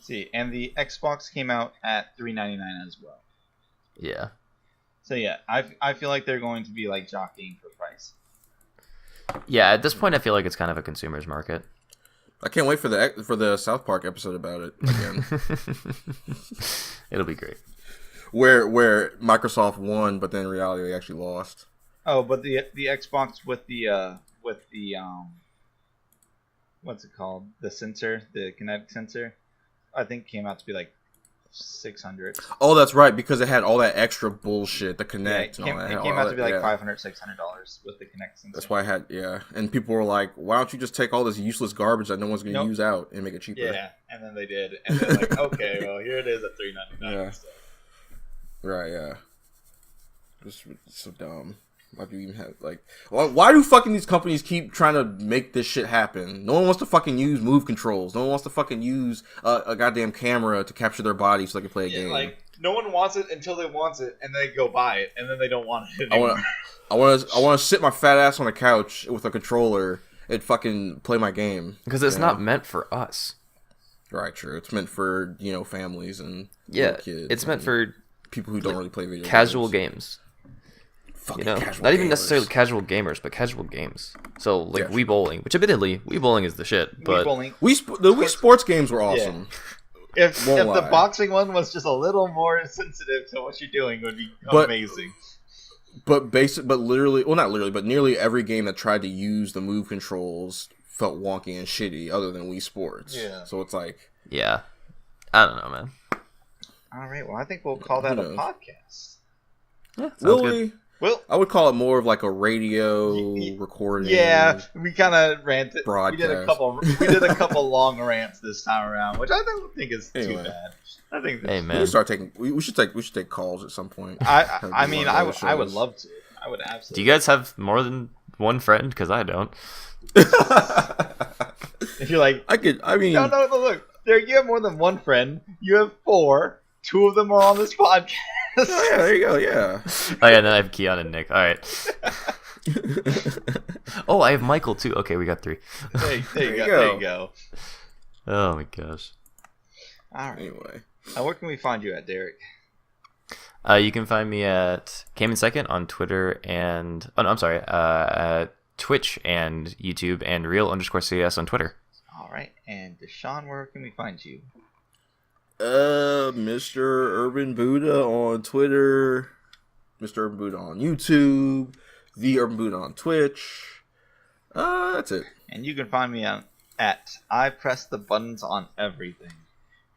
see, and the Xbox came out at $3.99 as well. yeah. So yeah, I feel like they're going to be like jockeying for price. Yeah, at this point, I feel like it's kind of a consumer's market. I can't wait for the South Park episode about it again. It'll be great. Where Microsoft won, but then in reality they actually lost. Oh, but the Xbox with the what's it called? The sensor, the Kinect sensor, I think came out to be like $600. Oh, that's right, because it had all that extra bullshit, the Kinect. Yeah, it came out to be like $500, $600 with the Kinect sensor. That's why I had, and people were like, "Why don't you just take all this useless garbage that no one's going to use out and make it cheaper?" Yeah, and then they did, and then like, okay, well here it is at $3.99. Yeah. So. Right, yeah. It's so dumb. Why do you even have why do fucking these companies keep trying to make this shit happen? No one wants to fucking use move controls. No one wants to fucking use a goddamn camera to capture their body so they can play a game. Like no one wants it until they want it, and they go buy it, and then they don't want it anymore. I want to sit my fat ass on a couch with a controller and fucking play my game. Because it's not meant for us. Right, true. It's meant for families and kids. It's meant for people who don't really play video casual games. You know, not even necessarily casual gamers, but casual games. So, like Wii Bowling, which admittedly, Wii Bowling is the shit. But the Wii Sports games were awesome. Yeah. If the boxing one was just a little more sensitive to what you're doing, it would be amazing. But literally, well, not literally, but nearly every game that tried to use the move controls felt wonky and shitty, other than Wii Sports. Yeah. So it's like, yeah, I don't know, man. All right, well, I think we'll call that a podcast. Yeah, will we? Well, I would call it more of like a radio recording. Yeah, we kind of ranted. Broadcast. We did a couple long rants this time around, which I don't think is too bad. I think. Hey man, we should take calls at some point. I mean, I would love to. I would absolutely. Do you guys have more than one friend? Because I don't. If you're like, no, look. You have more than one friend. You have 4. 2 of them are on this podcast. Oh, yeah, there you go, yeah. Oh, yeah, and then I have Keon and Nick. All right. Oh, I have Michael, too. Okay, we got 3. There you go. Oh, my gosh. All right. Anyway. Where can we find you at, Derek? You can find me at Came in Second on Twitter and... Oh, no, I'm sorry. At Twitch and YouTube and real_CS on Twitter. All right. And Deshaun, where can we find you? Mr. Urban Buddha on Twitter, Mr. Urban Buddha on YouTube, The Urban Buddha on Twitch. That's it. And you can find me at I press the buttons on everything,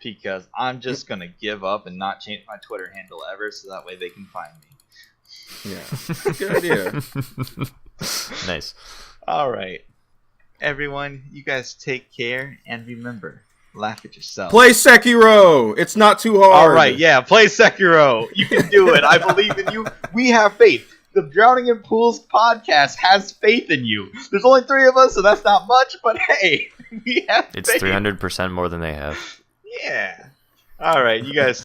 because I'm just gonna give up and not change my Twitter handle ever, so that way they can find me. Yeah, good idea. Nice. All right, everyone, you guys take care, and remember. Laugh at yourself. Play Sekiro! It's not too hard. All right, yeah, play Sekiro. You can do it. I believe in you. We have faith. The Drowning in Pools podcast has faith in you. There's only 3 of us, so that's not much, but hey, we have faith. It's 300% more than they have. Yeah. All right, you guys